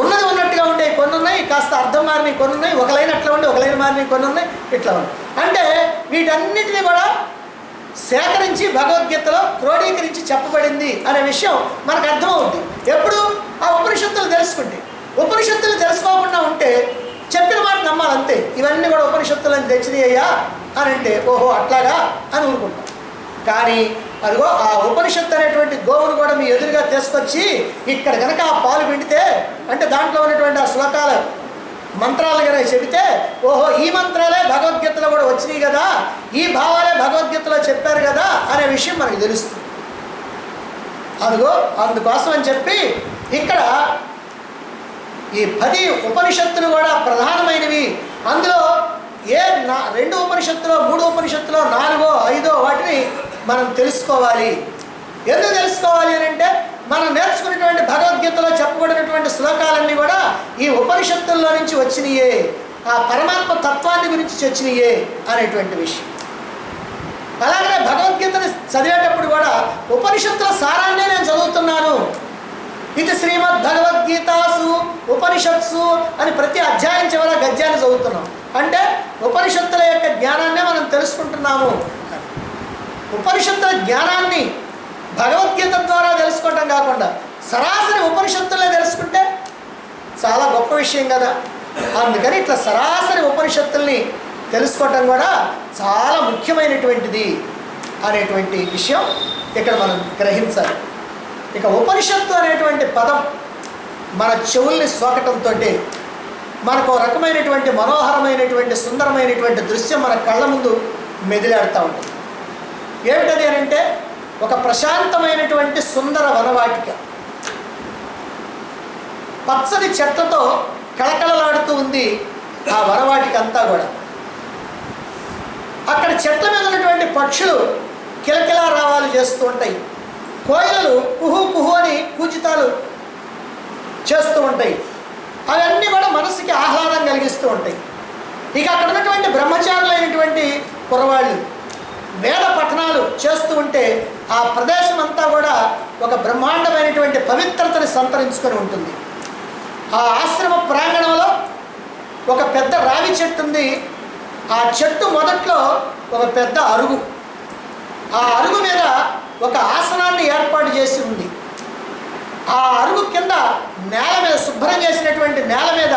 ఉన్నది ఉన్నట్టుగా ఉండే కొన్ని ఉన్నాయి, కాస్త అర్థం మారినవి కొన్ని ఉన్నాయి, ఒక లైన్ అట్లా ఉండి ఒక లైన్ మారినవి కొన్ని ఉన్నాయి, ఇట్లా ఉన్నాయి. అంటే వీటన్నిటినీ కూడా సేకరించి భగవద్గీతలో క్రోడీకరించి చెప్పబడింది అనే విషయం మనకు అర్థమవుతుంది ఎప్పుడు ఆ ఉపనిషత్తులు తెలుసుకుంటే. ఉపనిషత్తులు తెలుసుకోకుండా ఉంటే చెప్పిన మాట నమ్మాలంతే. ఇవన్నీ కూడా ఉపనిషత్తులను తెచ్చినాయ్యా అని అంటే ఓహో అట్లాగా అని ఊరుకుంటాం. కానీ అదిగో ఆ ఉపనిషత్తు అనేటువంటి గోవును కూడా మీ ఎదురుగా తీసుకొచ్చి ఇక్కడ కనుక ఆ పాలు పిండితే అంటే దాంట్లో ఉన్నటువంటి ఆ శ్లోకాలు మంత్రాలు కనుక చెబితే ఓహో ఈ మంత్రాలే భగవద్గీతలో కూడా వచ్చినాయి కదా, ఈ భావాలే భగవద్గీతలో చెప్పారు కదా అనే విషయం మనకు తెలుస్తుంది. అదిగో అందుకోసం అని చెప్పి ఇక్కడ ఈ 10 ఉపనిషత్తులు కూడా ప్రధానమైనవి. అందులో 2 ఉపనిషత్తులో 3 ఉపనిషత్తులో 4 5 వాటిని మనం తెలుసుకోవాలి. ఎందుకు తెలుసుకోవాలి అని అంటే మనం నేర్చుకున్నటువంటి భగవద్గీతలో చెప్పబడినటువంటి శ్లోకాలన్నీ కూడా ఈ ఉపనిషత్తుల్లో నుంచి వచ్చినాయే, ఆ పరమాత్మ తత్వాన్ని గురించి వచ్చినాయే అనేటువంటి విషయం. అలాగే భగవద్గీతను చదివేటప్పుడు కూడా ఉపనిషత్తుల సారాన్నే నేను చదువుతున్నాను. ఇది శ్రీమద్ భగవద్గీతాసు ఉపనిషత్సు అని ప్రతి అధ్యాయం చివర గద్యాన్ని చదువుతున్నాం. అంటే ఉపనిషత్తుల యొక్క జ్ఞానాన్నే మనం తెలుసుకుంటున్నాము. ఉపనిషత్తుల జ్ఞానాన్ని భగవద్గీత ద్వారా తెలుసుకోవటం కాకుండా సరాసరి ఉపనిషత్తులే తెలుసుకుంటే చాలా గొప్ప విషయం కదా. అందుకని ఇట్లా సరాసరి ఉపనిషత్తుల్ని తెలుసుకోవటం కూడా చాలా ముఖ్యమైనటువంటిది అనేటువంటి విషయం ఇక్కడ మనం గ్రహించాలి. ఇక ఉపనిషత్తు అనేటువంటి పదం మన చెవుల్ని సోకటంతో మనకు రకమైనటువంటి మనోహరమైనటువంటి సుందరమైనటువంటి దృశ్యం మన కళ్ళ ముందు మెదిలాడుతూ ఉంటుంది. ఏమిటది అని అంటే ఒక ప్రశాంతమైనటువంటి సుందర వనవాటిక, పచ్చని చెట్లతో కళకళలాడుతూ ఉంది ఆ వనవాటిక అంతా కూడా. అక్కడ చెట్ల మీద ఉన్నటువంటి పక్షులు కిలకిలా రావాలు చేస్తూ ఉంటాయి, కోయిలలు కుహు కుహు అని కూచితాలు చేస్తూ ఉంటాయి. అవన్నీ కూడా మనసుకి ఆహ్లాదం కలిగిస్తూ ఉంటాయి. ఇక అక్కడ ఉన్నటువంటి బ్రహ్మచారులైనటువంటి కురవాళ్ళు వేద పఠనాలు చేస్తూ ఉంటే ఆ ప్రదేశం అంతా కూడా ఒక బ్రహ్మాండమైనటువంటి పవిత్రతని సంతరించుకొని ఉంటుంది. ఆ ఆశ్రమ ప్రాంగణంలో ఒక పెద్ద రావి చెట్టు ఉంది. ఆ చెట్టు మొదట్లో ఒక పెద్ద అరుగు, ఆ అరుగు మీద ఒక ఆసనాన్ని ఏర్పాటు చేసి ఉంది. ఆ అరుగు కింద నేల మీద శుభ్రం చేసినటువంటి నేల మీద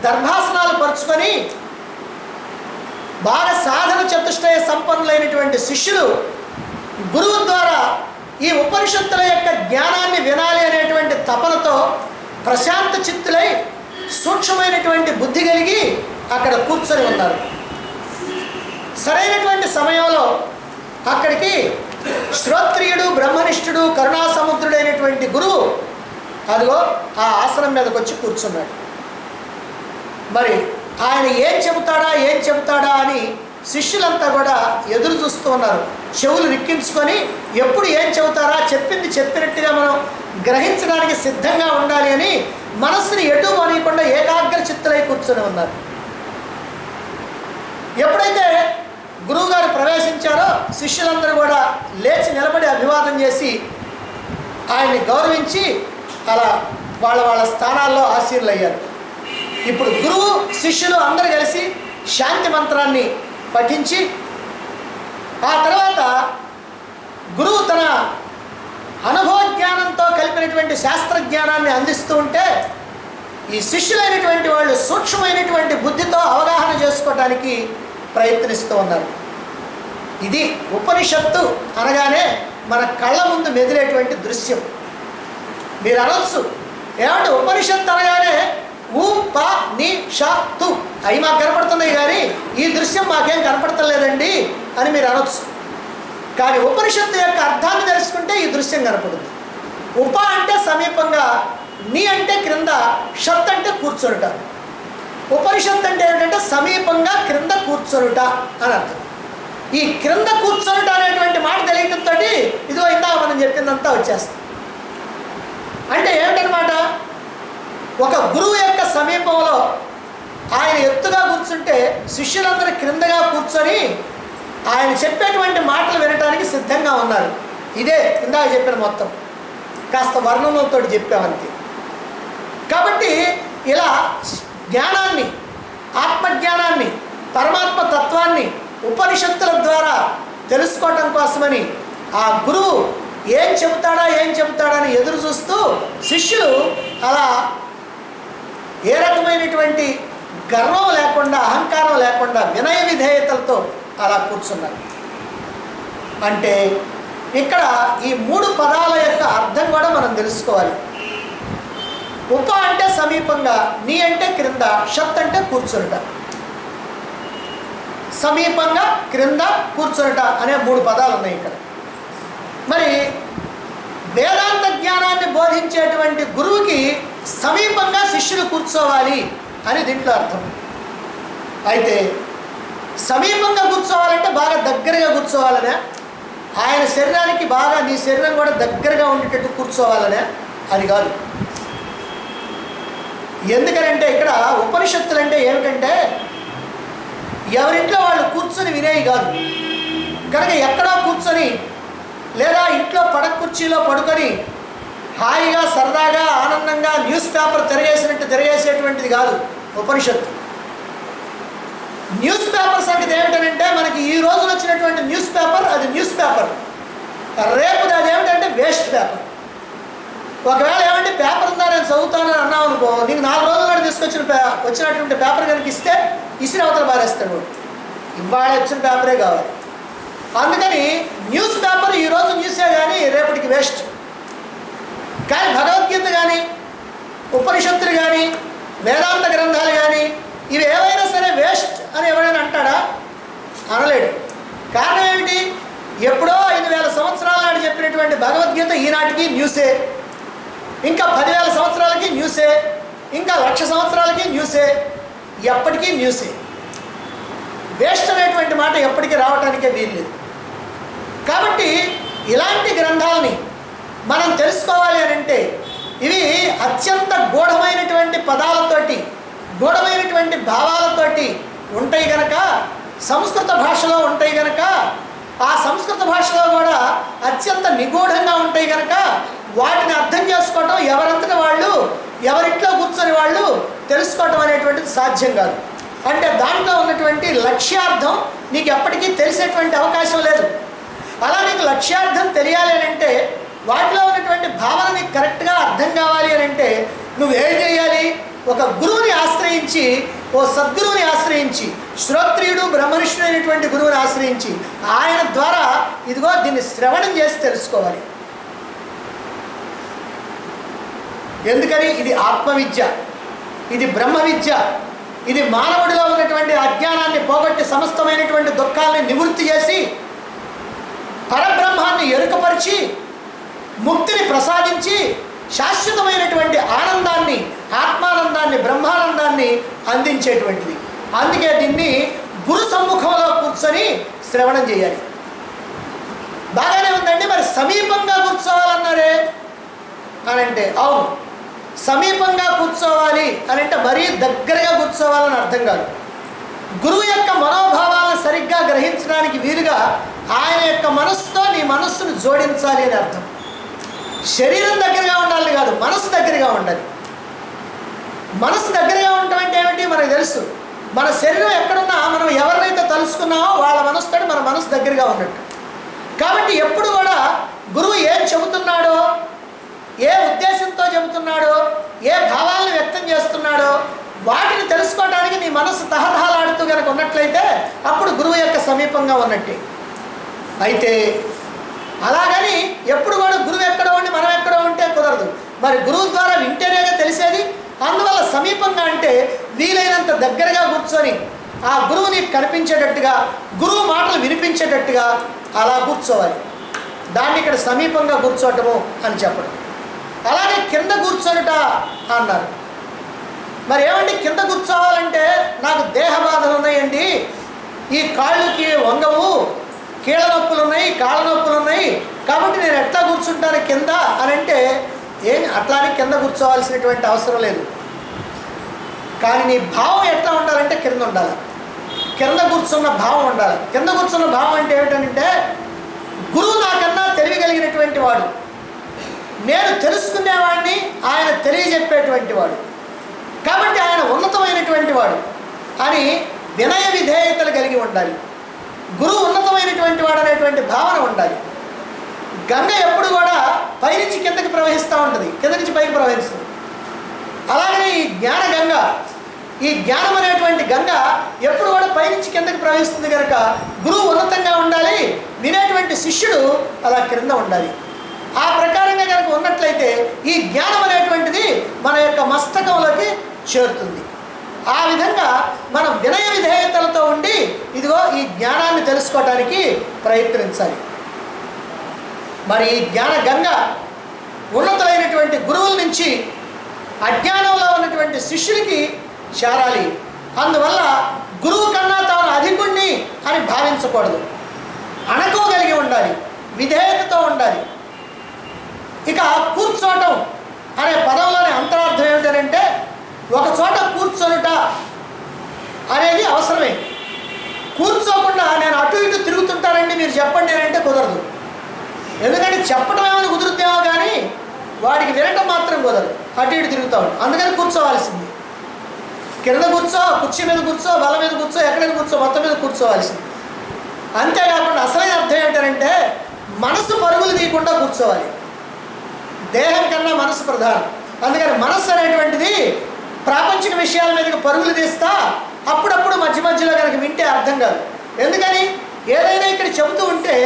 దర్భాసనాలు పరుచుకొని బాగా సాధన చతుష్టయ సంపన్నులైనటువంటి శిష్యులు గురువు ద్వారా ఈ ఉపనిషత్తుల యొక్క జ్ఞానాన్ని వినాలి అనేటువంటి తపనతో ప్రశాంత చిత్తులై సూక్ష్మమైనటువంటి బుద్ధి కలిగి అక్కడ కూర్చొని ఉన్నారు. సరైనటువంటి సమయంలో అక్కడికి శ్రోత్రియుడు బ్రహ్మనిష్ఠుడు కరుణాసముద్రుడైనటువంటి గురువు అదిగో ఆ ఆసనం మీదకి వచ్చి కూర్చున్నాడు. మరి ఆయన ఏం చెబుతాడా అని శిష్యులంతా కూడా ఎదురు చూస్తూ ఉన్నారు. చెవులు రిక్కించుకొని ఎప్పుడు ఏం చెబుతారా, చెప్పింది చెప్పినట్టుగా మనం గ్రహించడానికి సిద్ధంగా ఉండాలి అని మనస్సుని ఎటు పోనీయకుండా ఏకాగ్ర చిత్తులై కూర్చొని ఉన్నారు. ఎప్పుడైతే గురువుగారు ప్రవేశించారో శిష్యులందరూ కూడా లేచి నిలబడి అభివాదం చేసి ఆయన్ని గౌరవించి అలా వాళ్ళ స్థానాల్లో ఆశీర్లయ్యారు. ఇప్పుడు గురువు శిష్యులు అందరూ కలిసి శాంతి మంత్రాన్ని పఠించి ఆ తర్వాత గురువు తన అనుభవ జ్ఞానంతో కలిపినటువంటి శాస్త్రజ్ఞానాన్ని అందిస్తూ ఉంటే ఈ శిష్యులైనటువంటి వాళ్ళు సూక్ష్మమైనటువంటి బుద్ధితో అవగాహన చేసుకోవడానికి ప్రయత్నిస్తూ ఉన్నారు. ఇది ఉపనిషత్తు అనగానే మన కళ్ళ ముందు మెదిలేటువంటి దృశ్యం. మీరు అనొచ్చు ఏమంటే ఉపనిషత్తు అనగానే ఊ ప ని ష తు అవి మాకు కనపడుతున్నాయి కానీ ఈ దృశ్యం మాకేం కనపడతలేదండి అని మీరు అనొచ్చు. కానీ ఉపనిషత్తు యొక్క అర్థాన్ని తెలుసుకుంటే ఈ దృశ్యం కనపడుతుంది. ఉప అంటే సమీపంగా, ని అంటే క్రింద, షత్ అంటే కూర్చొనుట. ఉపనిషత్తు అంటే ఏమిటంటే సమీపంగా క్రింద కూర్చొనుట అని అర్థం. ఈ క్రింద కూర్చొనుట అనేటువంటి మాట తెలియటంతో ఇదిగో ఇందా మనం చెప్పిందంతా వచ్చేస్తుంది. అంటే ఏమిటనమాట, ఒక గురువు యొక్క సమీపంలో ఆయన ఎత్తుగా కూర్చుంటే శిష్యులందరూ క్రిందగా కూర్చొని ఆయన చెప్పేటువంటి మాటలు వినడానికి సిద్ధంగా ఉన్నారు. ఇదే ఇందాక చెప్పిన మొత్తం, కాస్త వర్ణనలతో చెప్పామంతే. కాబట్టి ఇలా జ్ఞానాన్ని, ఆత్మజ్ఞానాన్ని, పరమాత్మ తత్వాన్ని ఉపనిషత్తుల ద్వారా తెలుసుకోవటం కోసమని ఆ గురువు ఏం చెబుతాడని ఎదురు చూస్తూ శిష్యులు అలా ఏ రకమైనటువంటి గర్వం లేకుండా, అహంకారం లేకుండా, వినయ విధేయతలతో అలా కూర్చున్నారు. అంటే ఇక్కడ ఈ 3 పదాల యొక్క అర్థం కూడా మనం తెలుసుకోవాలి. ఉప అంటే సమీపంగా, నీ అంటే క్రింద, షత్ అంటే కూర్చునుట. సమీపంగా, క్రింద, కూర్చునుట అనే 3 పదాలు ఉన్నాయి ఇక్కడ. మరి వేదాంత జ్ఞానాన్ని బోధించేటువంటి గురువుకి సమీపంగా శిష్యులు కూర్చోవాలి అని దీంట్లో అర్థం. అయితే సమీపంగా కూర్చోవాలంటే బాగా దగ్గరగా కూర్చోవాలనే, ఆయన శరీరానికి బాగా నీ శరీరం కూడా దగ్గరగా ఉండేటట్టు కూర్చోవాలనే, అది కాదు. ఎందుకనంటే ఇక్కడ ఉపనిషత్తులు అంటే ఏమిటంటే ఎవరింట్లో వాళ్ళు కూర్చొని వినేవి కాదు. కనుక ఎక్కడో కూర్చొని లేదా ఇంట్లో పడక కుర్చీలో పడుకొని హాయిగా సరదాగా ఆనందంగా న్యూస్ పేపర్ తిరగేసినట్టు తిరగేసేటువంటిది కాదు ఉపనిషత్తు. న్యూస్ పేపర్ సంగతి ఏమిటనంటే మనకి ఈ రోజున వచ్చినటువంటి న్యూస్ పేపర్ అది న్యూస్ పేపర్, రేపు అది ఏమిటంటే వేస్ట్ పేపర్. ఒకవేళ ఏమంటే పేపర్ ఉందా నేను చదువుతానని అన్నావు అనుకో, నీకు 4 రోజుల నాడు వచ్చినటువంటి పేపర్ కనుక ఇస్తే ఇసిరి అవతల పారేస్తాడు. ఇవాళ వచ్చిన పేపరే కావాలి. అందుకని న్యూస్ పేపర్ ఈరోజు న్యూసే కానీ రేపటికి వేస్ట్. కానీ భగవద్గీత కానీ, ఉపనిషత్తులు కానీ, వేదాంత గ్రంథాలు కానీ ఇవి ఏవైనా సరే వేస్ట్ అని ఎవరైనా అంటాడా? అనలేడు. కారణం ఏమిటి? ఎప్పుడో 5000 సంవత్సరాల నాడు చెప్పినటువంటి భగవద్గీత ఈనాటికి న్యూసే, ఇంకా 10,000 సంవత్సరాలకి న్యూసే, ఇంకా 1,00,000 సంవత్సరాలకి న్యూసే, ఎప్పటికీ న్యూసే. వేస్ట్ అనేటువంటి మాట ఎప్పటికీ రావటానికే వీల్లేదు. కాబట్టి ఇలాంటి గ్రంథాలని మనం తెలుసుకోవాలి అని అంటే ఇవి అత్యంత గూఢమైనటువంటి పదాలతోటి, గూఢమైనటువంటి భావాలతోటి ఉంటాయి కనుక, సంస్కృత భాషలో ఉంటాయి కనుక, ఆ సంస్కృత భాషలో కూడా అత్యంత నిగూఢంగా ఉంటాయి కనుక వాటిని అర్థం చేసుకోవటం ఎవరంతటా వాళ్ళు, ఎవరింట్లో కూర్చొని వాళ్ళు తెలుసుకోవటం అనేటువంటిది సాధ్యం కాదు. అంటే దాంట్లో ఉన్నటువంటి లక్ష్యార్థం నీకు ఎప్పటికీ తెలిసేటువంటి అవకాశం లేదు. అలా నీకు లక్ష్యార్థం తెలియాలి అని అంటే, వాటిలో ఉన్నటువంటి భావన నీకు కరెక్ట్గా అర్థం కావాలి అని అంటే నువ్వేం చేయాలి? ఒక గురువుని ఆశ్రయించి, ఓ సద్గురువుని ఆశ్రయించి, శ్రోత్రియుడు బ్రహ్మనిష్ఠుడు అయినటువంటి గురువుని ఆశ్రయించి ఆయన ద్వారా ఇదిగో దీన్ని శ్రవణం చేసి తెలుసుకోవాలి. ఎందుకని? ఇది ఆత్మవిద్య, ఇది బ్రహ్మ విద్య, ఇది మానవుడిలో ఉన్నటువంటి అజ్ఞానాన్ని పోగొట్టి సమస్తమైనటువంటి దుఃఖాలని నివృత్తి చేసి పరబ్రహ్మాన్ని ఎరుకపరిచి ముక్తిని ప్రసాదించి శాశ్వతమైనటువంటి ఆనందాన్ని, ఆత్మానందాన్ని, బ్రహ్మానందాన్ని అందించేటువంటిది. అందుకే దీన్ని గురు సమ్ముఖంలో కూర్చొని శ్రవణం చేయాలి. బాగానే ఉందండి, మరి సమీపంగా కూర్చోవాలన్నారే అని అంటే అవును, సమీపంగా కూర్చోవాలి అని అంటే మరీ దగ్గరగా కూర్చోవాలని అర్థం కాదు. గురువు యొక్క మనోభావాలను సరిగ్గా గ్రహించడానికి వీలుగా ఆయన యొక్క మనస్సుతో నీ మనస్సును జోడించాలి అని అర్థం. శరీరం దగ్గరగా ఉండాలి కాదు, మనసు దగ్గరగా ఉండాలి. మనసు దగ్గరగా ఉండటం అంటే ఏమిటి మనకు తెలుసు. మన శరీరం ఎక్కడున్నా మనం ఎవరినైతే తలుసుకున్నామో వాళ్ళ మనసుతో మన మనసు దగ్గరగా ఉన్నట్టు. కాబట్టి ఎప్పుడు కూడా గురువు ఏం చెబుతున్నాడో, ఏ ఉద్దేశంతో చెబుతున్నాడో, ఏ భావాలను వ్యక్తం చేస్తున్నాడో వాటిని తెలుసుకోవడానికి నీ మనసు తహతహలాడుతూ కనుక ఉన్నట్లయితే అప్పుడు గురువు యొక్క సమీపంగా ఉన్నట్టే. అయితే అలాగని ఎప్పుడు కూడా గురువు ఎక్కడో ఉండి మనం ఎక్కడో ఉంటే కుదరదు. మరి గురువు ద్వారా వింటేనేగా తెలిసేది. అందువల్ల సమీపంగా అంటే వీలైనంత దగ్గరగా కూర్చొని ఆ గురువు నీకు కనిపించేటట్టుగా, గురువు మాటలు వినిపించేటట్టుగా అలా కూర్చోవాలి. దాన్ని ఇక్కడ సమీపంగా కూర్చోవటము అని చెప్పడం. అలాగే కింద కూర్చొనుట అన్నారు. మరి ఏమండి కింద కూర్చోవాలంటే నాకు దేహ బాధలు ఉన్నాయండి, ఈ కాళ్ళకి వంగవు, కీళ్ళ నొప్పులు ఉన్నాయి, కాళ్ళ నొప్పులు ఉన్నాయి, కాబట్టి నేను ఎట్లా కూర్చుంటాను కింద అని అంటే ఏం అట్లానే కింద కూర్చోవాల్సినటువంటి అవసరం లేదు. కానీ నీ భావం ఎట్లా ఉండాలంటే కింద ఉండాలి. కింద కూర్చున్న భావం ఉండాలి. కింద కూర్చున్న భావం అంటే ఏమిటంటే గురువు నాకన్నా తెలియగలిగినటువంటి వాడు, నేను తెలుసుకునేవాడిని, ఆయన తెలియజెప్పేటువంటి వాడు, కాబట్టి ఆయన ఉన్నతమైనటువంటి వాడు అని వినయ విధేయతలు కలిగి ఉండాలి. గురువు ఉన్నతమైనటువంటి వాడు అనేటువంటి భావన ఉండాలి. గంగ ఎప్పుడు కూడా పైనుంచి కిందకి ప్రవహిస్తూ ఉంటుంది, కింద నుంచి పైకి ప్రవహిస్తుంది. అలాగే ఈ జ్ఞాన గంగ, ఈ జ్ఞానం అనేటువంటి గంగ ఎప్పుడు కూడా పైనుంచి కిందకి ప్రవహిస్తుంది కనుక గురువు ఉన్నతంగా ఉండాలి, వినేటువంటి శిష్యుడు అలా క్రింద ఉండాలి. ఆ ప్రకారంగా కనుక ఉన్నట్లయితే ఈ జ్ఞానం అనేటువంటిది మన యొక్క మస్తకంలోకి చేరుతుంది. ఆ విధంగా మనం వినయ విధేయతలతో ఉండి ఇదిగో ఈ జ్ఞానాన్ని తెలుసుకోవడానికి ప్రయత్నించాలి. మరి ఈ జ్ఞాన గంగ ఉన్నతులైనటువంటి గురువుల నుంచి అజ్ఞానంలో ఉన్నటువంటి శిష్యులకి చేరాలి. అందువల్ల గురువు కన్నా తాను అధికుణ్ణి అని భావించకూడదు, అణకోగలిగి ఉండాలి, విధేయతతో ఉండాలి. ఇక కూర్చోవటం అనే పదంలోని అంతరార్థం ఏమిటంటే ఒక చోట కూర్చొనుట అనేది అవసరమే. కూర్చోకుండా నేను అటు ఇటు తిరుగుతుంటానండి మీరు చెప్పండి అంటే కుదరదు. ఎందుకంటే చెప్పడం ఏమైనా కుదురుతామో కానీ వాడికి వినటం మాత్రం కుదరదు, అటు ఇటు తిరుగుతూ ఉంటాం. అందుకని కూర్చోవాల్సింది. కింద కూర్చో, కుర్చీ మీద కూర్చో, బల మీద కూర్చో, ఎక్కడైనా కూర్చో, మొత్తం మీద కూర్చోవాల్సింది. అంతేకాకుండా అసలైన అర్థం ఏంటంటే మనసు పరుగులు తీయకుండా కూర్చోవాలి. దేహం కన్నా మనసు ప్రధానం. అందుకని మనస్సు అనేటువంటిది ప్రాపంచిక విషయాల మీదకి పరుగులు తీస్తా అప్పుడప్పుడు మధ్య మధ్యలో కనుక వింటే అర్థం కాదు. ఎందుకని ఏదైనా ఇక్కడ చెబుతూ ఉంటే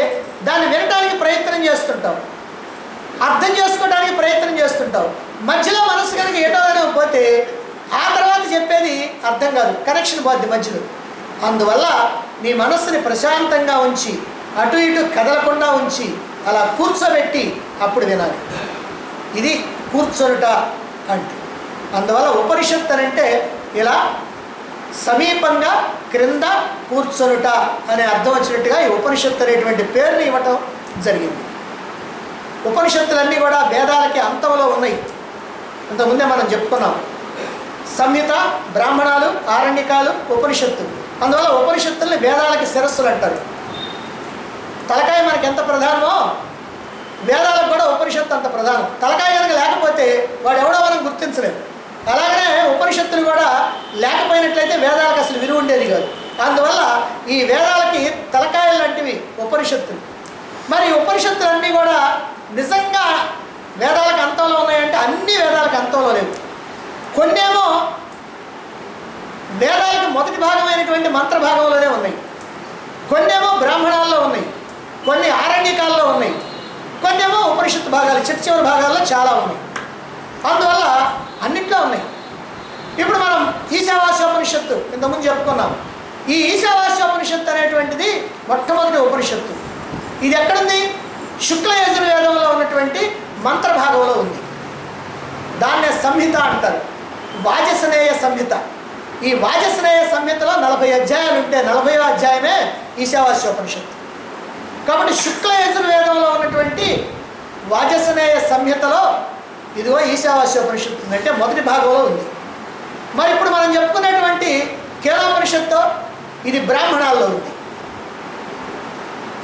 దాన్ని వినడానికి ప్రయత్నం చేస్తుంటాం, అర్థం చేసుకోవడానికి ప్రయత్నం చేస్తుంటాం. మధ్యలో మనసు కనుక ఏటో పోతే ఆ తర్వాత చెప్పేది అర్థం కాదు, కనెక్షన్ పోద్ది మధ్యలో. అందువల్ల నీ మనస్సుని ప్రశాంతంగా ఉంచి అటు ఇటు కదలకుండా ఉంచి అలా కూర్చోబెట్టి అప్పుడు వినాలి. ఇది కూర్చొనుట అంటే. అందువల్ల ఉపనిషత్తు అంటే ఇలా సమీపంగా క్రింద కూర్చొనుట అనే అర్థం వచ్చినట్టుగా ఈ ఉపనిషత్తు అనేటువంటి పేరుని ఇవ్వటం జరిగింది. ఉపనిషత్తులన్నీ కూడా వేదాలకి అంతంలో ఉన్నాయి. ఇంతకుముందే మనం చెప్పుకున్నాం. సంహిత, బ్రాహ్మణాలు, ఆరణ్యకాలు, ఉపనిషత్తు. అందువల్ల ఉపనిషత్తుల్ని వేదాలకి శిరస్సులు అంటారు. తలకాయ మనకి ఎంత ప్రధానమో వేదాలకు కూడా ఉపనిషత్తు అంత ప్రధానం. తలకాయ కనుక లేకపోతే వాడు ఎవడో మనం గుర్తించలేము. అలాగనే ఉపనిషత్తులు కూడా లేకపోయినట్లయితే వేదాలకు అసలు విలువ ఉండేది కాదు. అందువల్ల ఈ వేదాలకి తలకాయలు లాంటివి ఉపనిషత్తులు. మరి ఉపనిషత్తులన్నీ కూడా నిజంగా వేదాలకు అంతంలో ఉన్నాయంటే అన్ని వేదాలకు అంతంలో లేవు. కొన్నేమో వేదాలకు మొదటి భాగమైనటువంటి మంత్ర భాగంలోనే ఉన్నాయి, కొన్నేమో బ్రాహ్మణాల్లో ఉన్నాయి, కొన్ని ఆరణ్యకాల్లో ఉన్నాయి, కొన్నేమో ఉపనిషత్తు భాగాలు చివరి భాగాల్లో చాలా ఉన్నాయి. అందువల్ల అన్నిట్లో ఉన్నాయి. ఇప్పుడు మనం ఈశావాస్యోపనిషత్తు ఇంతకుముందు చెప్పుకున్నాం. ఈ ఈశావాస్యోపనిషత్తు అనేటువంటిది మొట్టమొదటి ఉపనిషత్తు. ఇది ఎక్కడుంది? శుక్ల యజుర్వేదంలో ఉన్నటువంటి మంత్ర భాగంలో ఉంది. దాన్నే సంహిత అంటారు, వాజసనేయ సంహిత. ఈ వాజసనేయ సంహితలో 40 అధ్యాయాలు ఉంటే 40వ అధ్యాయమే ఈశావాస్యోపనిషత్తు. కాబట్టి శుక్ల యజుర్వేదంలో ఉన్నటువంటి వాజసనేయ సంహితలో ఇదిగో ఈశావాస్యోపనిషత్తు ఉంది, అంటే మొదటి భాగంలో ఉంది. మరి ఇప్పుడు మనం చెప్పుకునేటువంటి కేనోపనిషత్తు ఇది బ్రాహ్మణాల్లో ఉంది.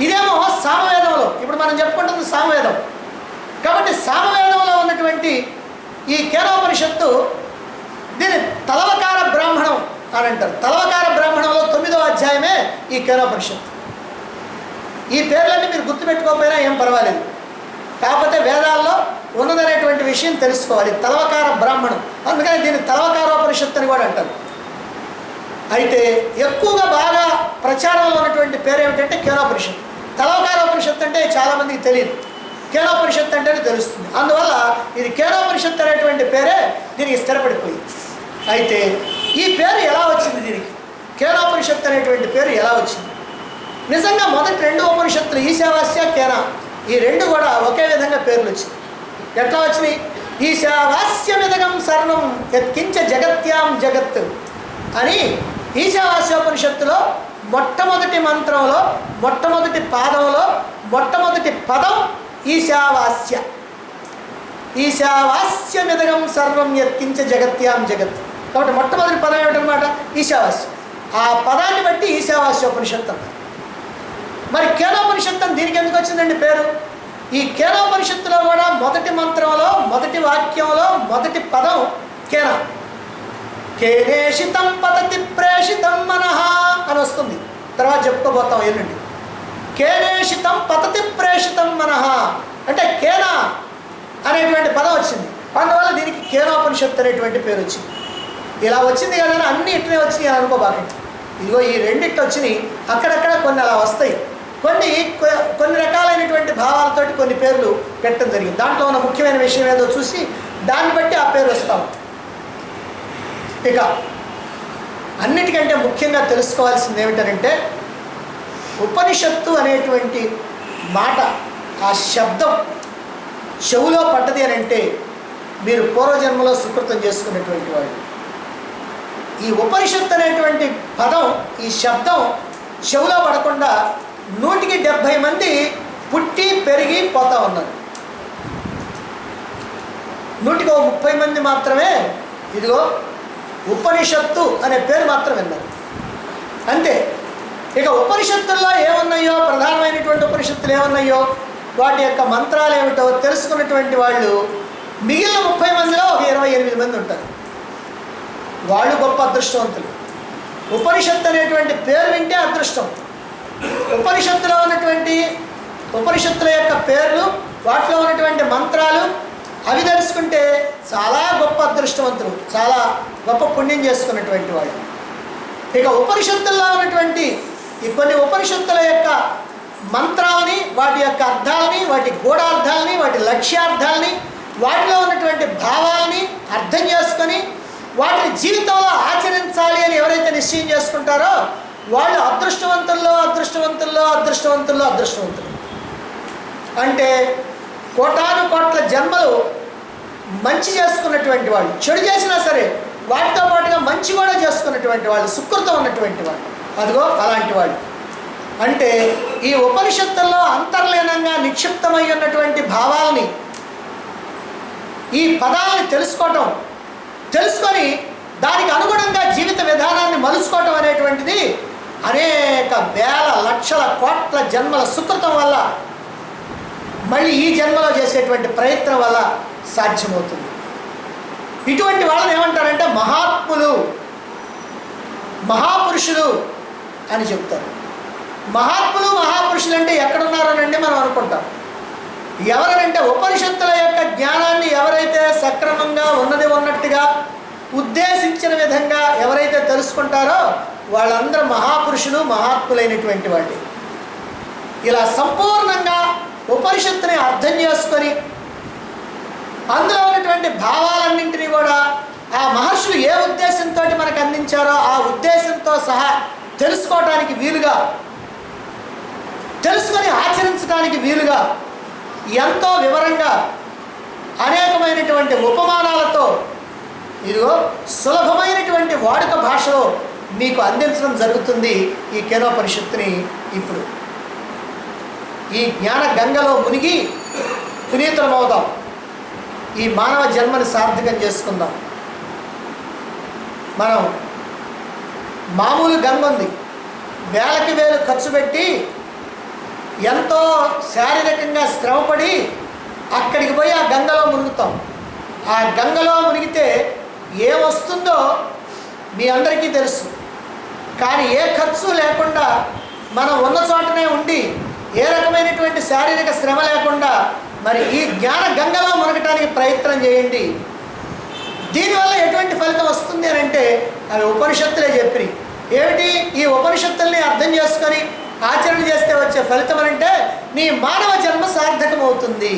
ఇదేమో సామవేదంలో, ఇప్పుడు మనం చెప్పుకుంటుంది సామవేదం. కాబట్టి సామవేదంలో ఉన్నటువంటి ఈ కేనోపనిషత్తు దీన్ని తలవకార బ్రాహ్మణం అని అంటారు. తలవకార బ్రాహ్మణంలో 9వ అధ్యాయమే ఈ కేనోపనిషత్తు. ఈ పేర్లన్నీ మీరు గుర్తుపెట్టుకోకపోయినా ఏం పర్వాలేదు, కాకపోతే వేదాల్లో ఉన్నదనేటువంటి విషయం తెలుసుకోవాలి. తలవకార బ్రాహ్మణం, అందుకని దీన్ని తలవకారోపనిషత్తు అని కూడా అంటారు. అయితే ఎక్కువగా బాగా ప్రచారంలో ఉన్నటువంటి పేరు ఏమిటంటే కేనోపనిషత్తు. తలవకారోపనిషత్తు అంటే చాలామందికి తెలియదు, కేనోపనిషత్తు అంటేనే తెలుస్తుంది. అందువల్ల ఇది కేనోపనిషత్తు అనేటువంటి పేరే దీనికి స్థిరపడిపోయింది. అయితే ఈ పేరు ఎలా వచ్చింది? దీనికి కేనోపనిషత్తు అనేటువంటి పేరు ఎలా వచ్చింది? నిజంగా మొదటి 2 ఉపనిషత్తులు ఈశావాస్య, కేన, ఈ 2 కూడా ఒకే విధంగా పేర్లు వచ్చినాయి. ఎట్లా వచ్చినాయి? ఈశావాస్యమిదగం సర్వం యత్కించ జగత్యాం జగత్ అని ఈశావాస్యోపనిషత్తులో మొట్టమొదటి మంత్రంలో మొట్టమొదటి పాదంలో మొట్టమొదటి పదం ఈశావాస్య. ఈశావాస్యమిదగం సర్వం యత్కించ జగత్యాం జగత్. కాబట్టి మొట్టమొదటి పదం ఏమిటనమాట? ఈశావాస్యం. ఆ పదాన్ని బట్టి ఈశావాస్యోపనిషత్తు అన్నారు. మరి కేనోపనిషత్తు అని దీనికి ఎందుకు వచ్చిందండి పేరు? ఈ కేనోపనిషత్తులో కూడా మొదటి మంత్రంలో మొదటి వాక్యంలో మొదటి పదం కేన. కేనేషితం పతతి ప్రేషితం మనః అని వస్తుంది. తర్వాత చెప్పుకోబోతాం ఎల్లుండి. కేనేషితం పతతి ప్రేషితం మనః అంటే కేన అనేటువంటి పదం వచ్చింది. అందువల్ల దీనికి కేనోపనిషత్తు అనేటువంటి పేరు వచ్చింది. ఇలా వచ్చింది కదా అని అన్నీ ఇట్లనే వచ్చినాయి అని అనుకోబాకండి. ఇదిగో ఈ రెండిట్లు వచ్చినాయి, అక్కడక్కడ కొన్ని అలా వస్తాయి. కొన్ని రకాలైనటువంటి భావాలతోటి కొన్ని పేర్లు పెట్టడం జరిగింది. దాంట్లో ఉన్న ముఖ్యమైన విషయం ఏదో చూసి దాన్ని బట్టి ఆ పేరు వస్తాం. ఇక అన్నిటికంటే ముఖ్యంగా తెలుసుకోవాల్సింది ఏమిటంటే, ఉపనిషత్తు అనేటువంటి మాట, ఆ శబ్దం చెవులో పడ్డది అని అంటే మీరు పూర్వజన్మలో సుకృతం చేసుకున్నటువంటి వాళ్ళు. ఈ ఉపనిషత్తు అనేటువంటి పదం, ఈ శబ్దం చెవులో పడకుండా 170 మంది పుట్టి పెరిగి పోతా ఉన్నారు. 130 మంది మాత్రమే ఇదిగో ఉపనిషత్తు అనే పేరు మాత్రం విన్నారు అంతే. ఇక ఉపనిషత్తుల్లో ఏమున్నాయో, ప్రధానమైనటువంటి ఉపనిషత్తులు ఏమున్నాయో, వాటి యొక్క మంత్రాలు ఏమిటో తెలుసుకున్నటువంటి వాళ్ళు మిగిలిన 30 మందిలో ఒక 28 మంది ఉంటారు. వాళ్ళు గొప్ప అదృష్టవంతులు. ఉపనిషత్తు అనేటువంటి పేరు వింటే అదృష్టం. ఉపనిషత్తులో ఉన్నటువంటి ఉపనిషత్తుల యొక్క పేర్లు, వాటిలో ఉన్నటువంటి మంత్రాలు అవి తెలుసుకుంటే చాలా గొప్ప అదృష్టవంతులు, చాలా గొప్ప పుణ్యం చేసుకున్నటువంటి వాళ్ళు. ఇక ఉపనిషత్తుల్లో ఉన్నటువంటి ఈ కొన్ని ఉపనిషత్తుల యొక్క మంత్రాలని, వాటి యొక్క అర్థాలని, వాటి గూఢార్థాలని, వాటి లక్ష్యార్థాలని, వాటిలో ఉన్నటువంటి భావాలని అర్థం చేసుకొని వాటిని జీవితంలో ఆచరించాలి అని ఎవరైతే నిశ్చయం చేసుకుంటారో వాళ్ళు అదృష్టవంతుల్లో అదృష్టవంతుల్లో అదృష్టవంతుల్లో అదృష్టవంతులు. అంటే కోటాను జన్మలు మంచి చేసుకున్నటువంటి వాళ్ళు, చెడు చేసినా సరే వాటితో పాటుగా మంచి కూడా చేసుకున్నటువంటి వాళ్ళు, సుకృతం ఉన్నటువంటి వాళ్ళు, అదిగో అలాంటి వాళ్ళు. అంటే ఈ ఉపనిషత్తుల్లో అంతర్లీనంగా నిక్షిప్తమై ఉన్నటువంటి భావాల్ని, ఈ పదాలని తెలుసుకొని దానికి అనుగుణంగా జీవిత విధానాన్ని మలుచుకోవటం అనేటువంటిది అనేక వేల లక్షల కోట్ల జన్మల సుకృతం వల్ల, మళ్ళీ ఈ జన్మలో చేసేటువంటి ప్రయత్నం వల్ల సాధ్యమవుతుంది. ఇటువంటి వాళ్ళని ఏమంటారంటే మహాత్ములు, మహాపురుషులు అని చెప్తారు. మహాత్ములు మహాపురుషులు అంటే ఎక్కడున్నారనండి మనం అనుకుంటాం. ఎవరనంటే ఉపనిషత్తుల యొక్క జ్ఞానాన్ని ఎవరైతే సక్రమంగా ఉన్నది ఉన్నట్టుగా ఉద్దేశించిన విధంగా ఎవరైతే తెలుసుకుంటారో వాళ్ళందరూ మహాపురుషులు, మహాత్ములైనటువంటి వాళ్ళు. ఇలా సంపూర్ణంగా ఉపనిషత్తుని అర్థం చేసుకొని అందులో ఉన్నటువంటి భావాలన్నింటినీ కూడా ఆ మహర్షులు ఏ ఉద్దేశంతో మనకు అందించారో ఆ ఉద్దేశంతో సహా తెలుసుకోవడానికి వీలుగా, తెలుసుకొని ఆచరించడానికి వీలుగా ఎంతో వివరంగా అనేకమైనటువంటి ఉపమానాలతో ఇదిగో సులభమైనటువంటి వాడుక భాషలో మీకు అందించడం జరుగుతుంది ఈ కేనోపనిషత్తుని. ఇప్పుడు ఈ జ్ఞాన గంగలో మునిగి పునీతులమవుదాం, ఈ మానవ జన్మని సార్థకం చేసుకుందాం. మనం మామూలు గంగ ఉంది, వేలకి వేలు ఖర్చు పెట్టి ఎంతో శారీరకంగా శ్రమపడి అక్కడికి పోయి ఆ గంగలో మునుగుతాం. ఆ గంగలో మునిగితే ఏమొస్తుందో మీ అందరికీ తెలుసు. కానీ ఏ ఖర్చు లేకుండా మనం ఉన్న చోటనే ఉండి ఏ రకమైనటువంటి శారీరక శ్రమ లేకుండా మరి ఈ జ్ఞాన గంగలో మునగటానికి ప్రయత్నం చేయండి. దీనివల్ల ఎటువంటి ఫలితం వస్తుంది అని అంటే అవి ఉపనిషత్తులే చెప్పి, ఏమిటి ఈ ఉపనిషత్తుల్ని అర్థం చేసుకొని ఆచరణ చేస్తే వచ్చే ఫలితం అంటే నీ మానవ జన్మ సార్థకం అవుతుంది.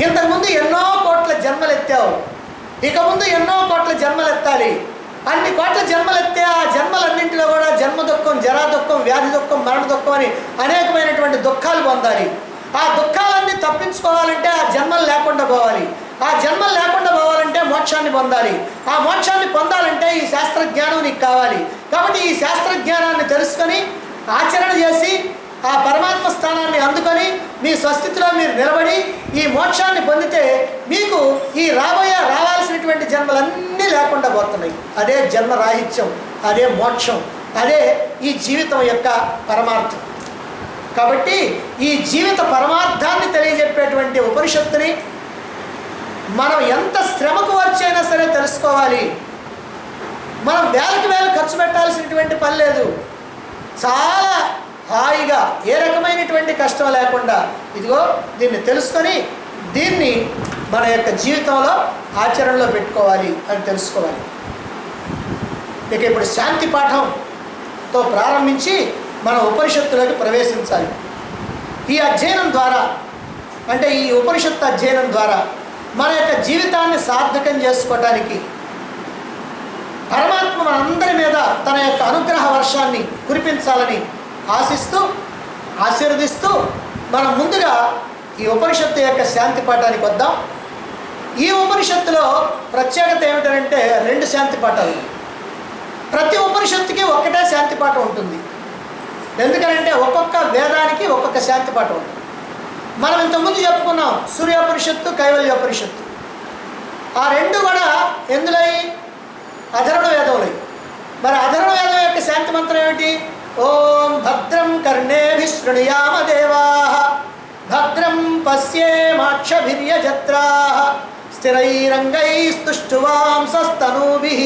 ఇంతకుముందు ఎన్నో కోట్ల జన్మలు ఎత్తావు, ఇక ముందు ఎన్నో కోట్ల జన్మలు ఎత్తాలి. అన్ని కోట్ల జన్మలు ఎత్తే ఆ జన్మలన్నింటిలో కూడా జన్మ దుఃఖం, జరా దుఃఖం, వ్యాధి దుఃఖం, మరణ దుఃఖం అని అనేకమైనటువంటి దుఃఖాలు పొందాలి. ఆ దుఃఖాలన్నీ తప్పించుకోవాలంటే ఆ జన్మలు లేకుండా పోవాలి. ఆ జన్మలు లేకుండా పోవాలంటే మోక్షాన్ని పొందాలి. ఆ మోక్షాన్ని పొందాలంటే ఈ శాస్త్రజ్ఞానం నీకు కావాలి. కాబట్టి ఈ శాస్త్రజ్ఞానాన్ని తెలుసుకొని ఆచరణ చేసి ఆ పరమాత్మ స్థానాన్ని అందుకొని మీ స్వస్థితిలో మీరు నిలబడి ఈ మోక్షాన్ని పొందితే మీకు ఈ రావాల్సినటువంటి జన్మలన్నీ లేకుండా పోతున్నాయి. అదే జన్మరాహిత్యం, అదే మోక్షం, అదే ఈ జీవితం యొక్క పరమార్థం. కాబట్టి ఈ జీవిత పరమార్థాన్ని తెలియజెప్పేటువంటి ఉపనిషత్తుని మనం ఎంత శ్రమకు వచ్చైనా సరే తెలుసుకోవాలి. మనం వేలకు వేలు ఖర్చు పెట్టాల్సినటువంటి పని లేదు. చాలా హాయిగా ఏ రకమైనటువంటి కష్టం లేకుండా ఇదిగో దీన్ని తెలుసుకొని దీన్ని మన యొక్క జీవితంలో ఆచరణలో పెట్టుకోవాలి అని తెలుసుకోవాలి. ఇక ఇప్పుడు శాంతి పాఠంతో ప్రారంభించి మనం ఉపనిషత్తులోకి ప్రవేశించాలి. ఈ అధ్యయనం ద్వారా, అంటే ఈ ఉపనిషత్తు అధ్యయనం ద్వారా మన యొక్క జీవితాన్ని సార్థకం చేసుకోవడానికి పరమాత్మ మనందరి మీద తన యొక్క అనుగ్రహ వర్షాన్ని కురిపించాలని ఆశిస్తూ ఆశీర్వదిస్తూ మనం ముందుగా ఈ ఉపనిషత్తు యొక్క శాంతి పాఠానికి వద్దాం. ఈ ఉపనిషత్తులో ప్రత్యేకత ఏమిటంటే 2 శాంతి పాఠాలు. ప్రతి ఉపనిషత్తుకి ఒక్కటే శాంతి పాఠం ఉంటుంది. ఎందుకంటే ఒక్కొక్క వేదానికి ఒక్కొక్క శాంతి పాఠం ఉంటుంది. మనం ఇంతకుముందు చెప్పుకున్నాం సూర్యోపనిషత్తు, కైవల్యోపనిషత్తు. ఆ 2 కూడా ఎందులో? అధర్వణ వేదంలో. మరి అధర్వణ వేదం యొక్క శాంతి మంత్రం ఏమిటి? ఓం భద్రం కర్ణేభిః శృణుయామ దేవాః భద్రం పశ్యేమాక్షభిర్యజత్రాః స్థిరైరంగైస్తుష్టువాంసస్తనూభిః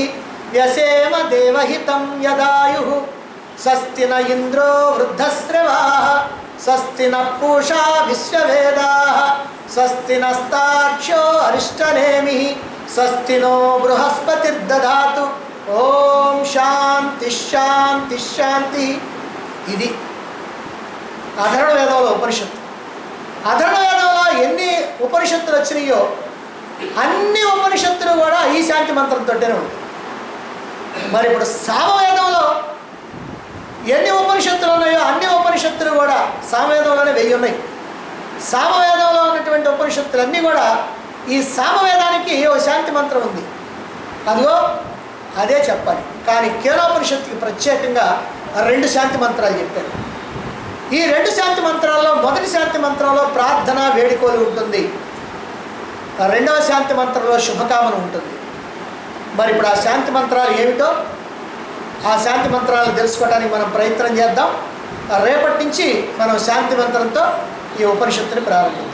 వ్యసేమ దేవహితం యదాయుః స్వస్తి న ఇంద్రో వృద్ధశ్రవాః స్వస్తి న పూషా విశ్వవేదాః స్వస్తి నస్తార్క్ష్యో అరిష్టనేమిః స్వస్తి నో బృహస్పతిర్దధాతు. ఓం శాంతి శాంతి శాంతి. ఇది అధర్వణ వేదంలో ఉపనిషత్తు. అధర్వణ వేదంలో ఎన్ని ఉపనిషత్తులు వచ్చినాయో అన్ని ఉపనిషత్తులు కూడా ఈ శాంతి మంత్రంతోనే ఉంటాయి. మరి ఇప్పుడు సామవేదంలో ఎన్ని ఉపనిషత్తులు ఉన్నాయో అన్ని ఉపనిషత్తులు కూడా సామవేదంలోనే 1000 ఉన్నాయి. సామవేదంలో ఉన్నటువంటి ఉపనిషత్తులన్నీ కూడా ఈ సామవేదానికి ఓ శాంతి మంత్రం ఉంది. అదిగో అదే చెప్పాలి. కానీ కేనోపనిషత్తుకి ప్రత్యేకంగా 2 శాంతి మంత్రాలు చెప్పారు. ఈ 2 శాంతి మంత్రాల్లో మొదటి శాంతి మంత్రంలో ప్రార్థన వేడుకోలు ఉంటుంది. రెండవ శాంతి మంత్రంలో శుభకామన ఉంటుంది. మరి ఇప్పుడు ఆ శాంతి మంత్రాలు ఏమిటో ఆ శాంతి మంత్రాలను తెలుసుకోవడానికి మనం ప్రయత్నం చేద్దాం. రేపటి నుంచి మనం శాంతి మంత్రంతో ఈ ఉపనిషత్తుని ప్రారంభిద్దాం.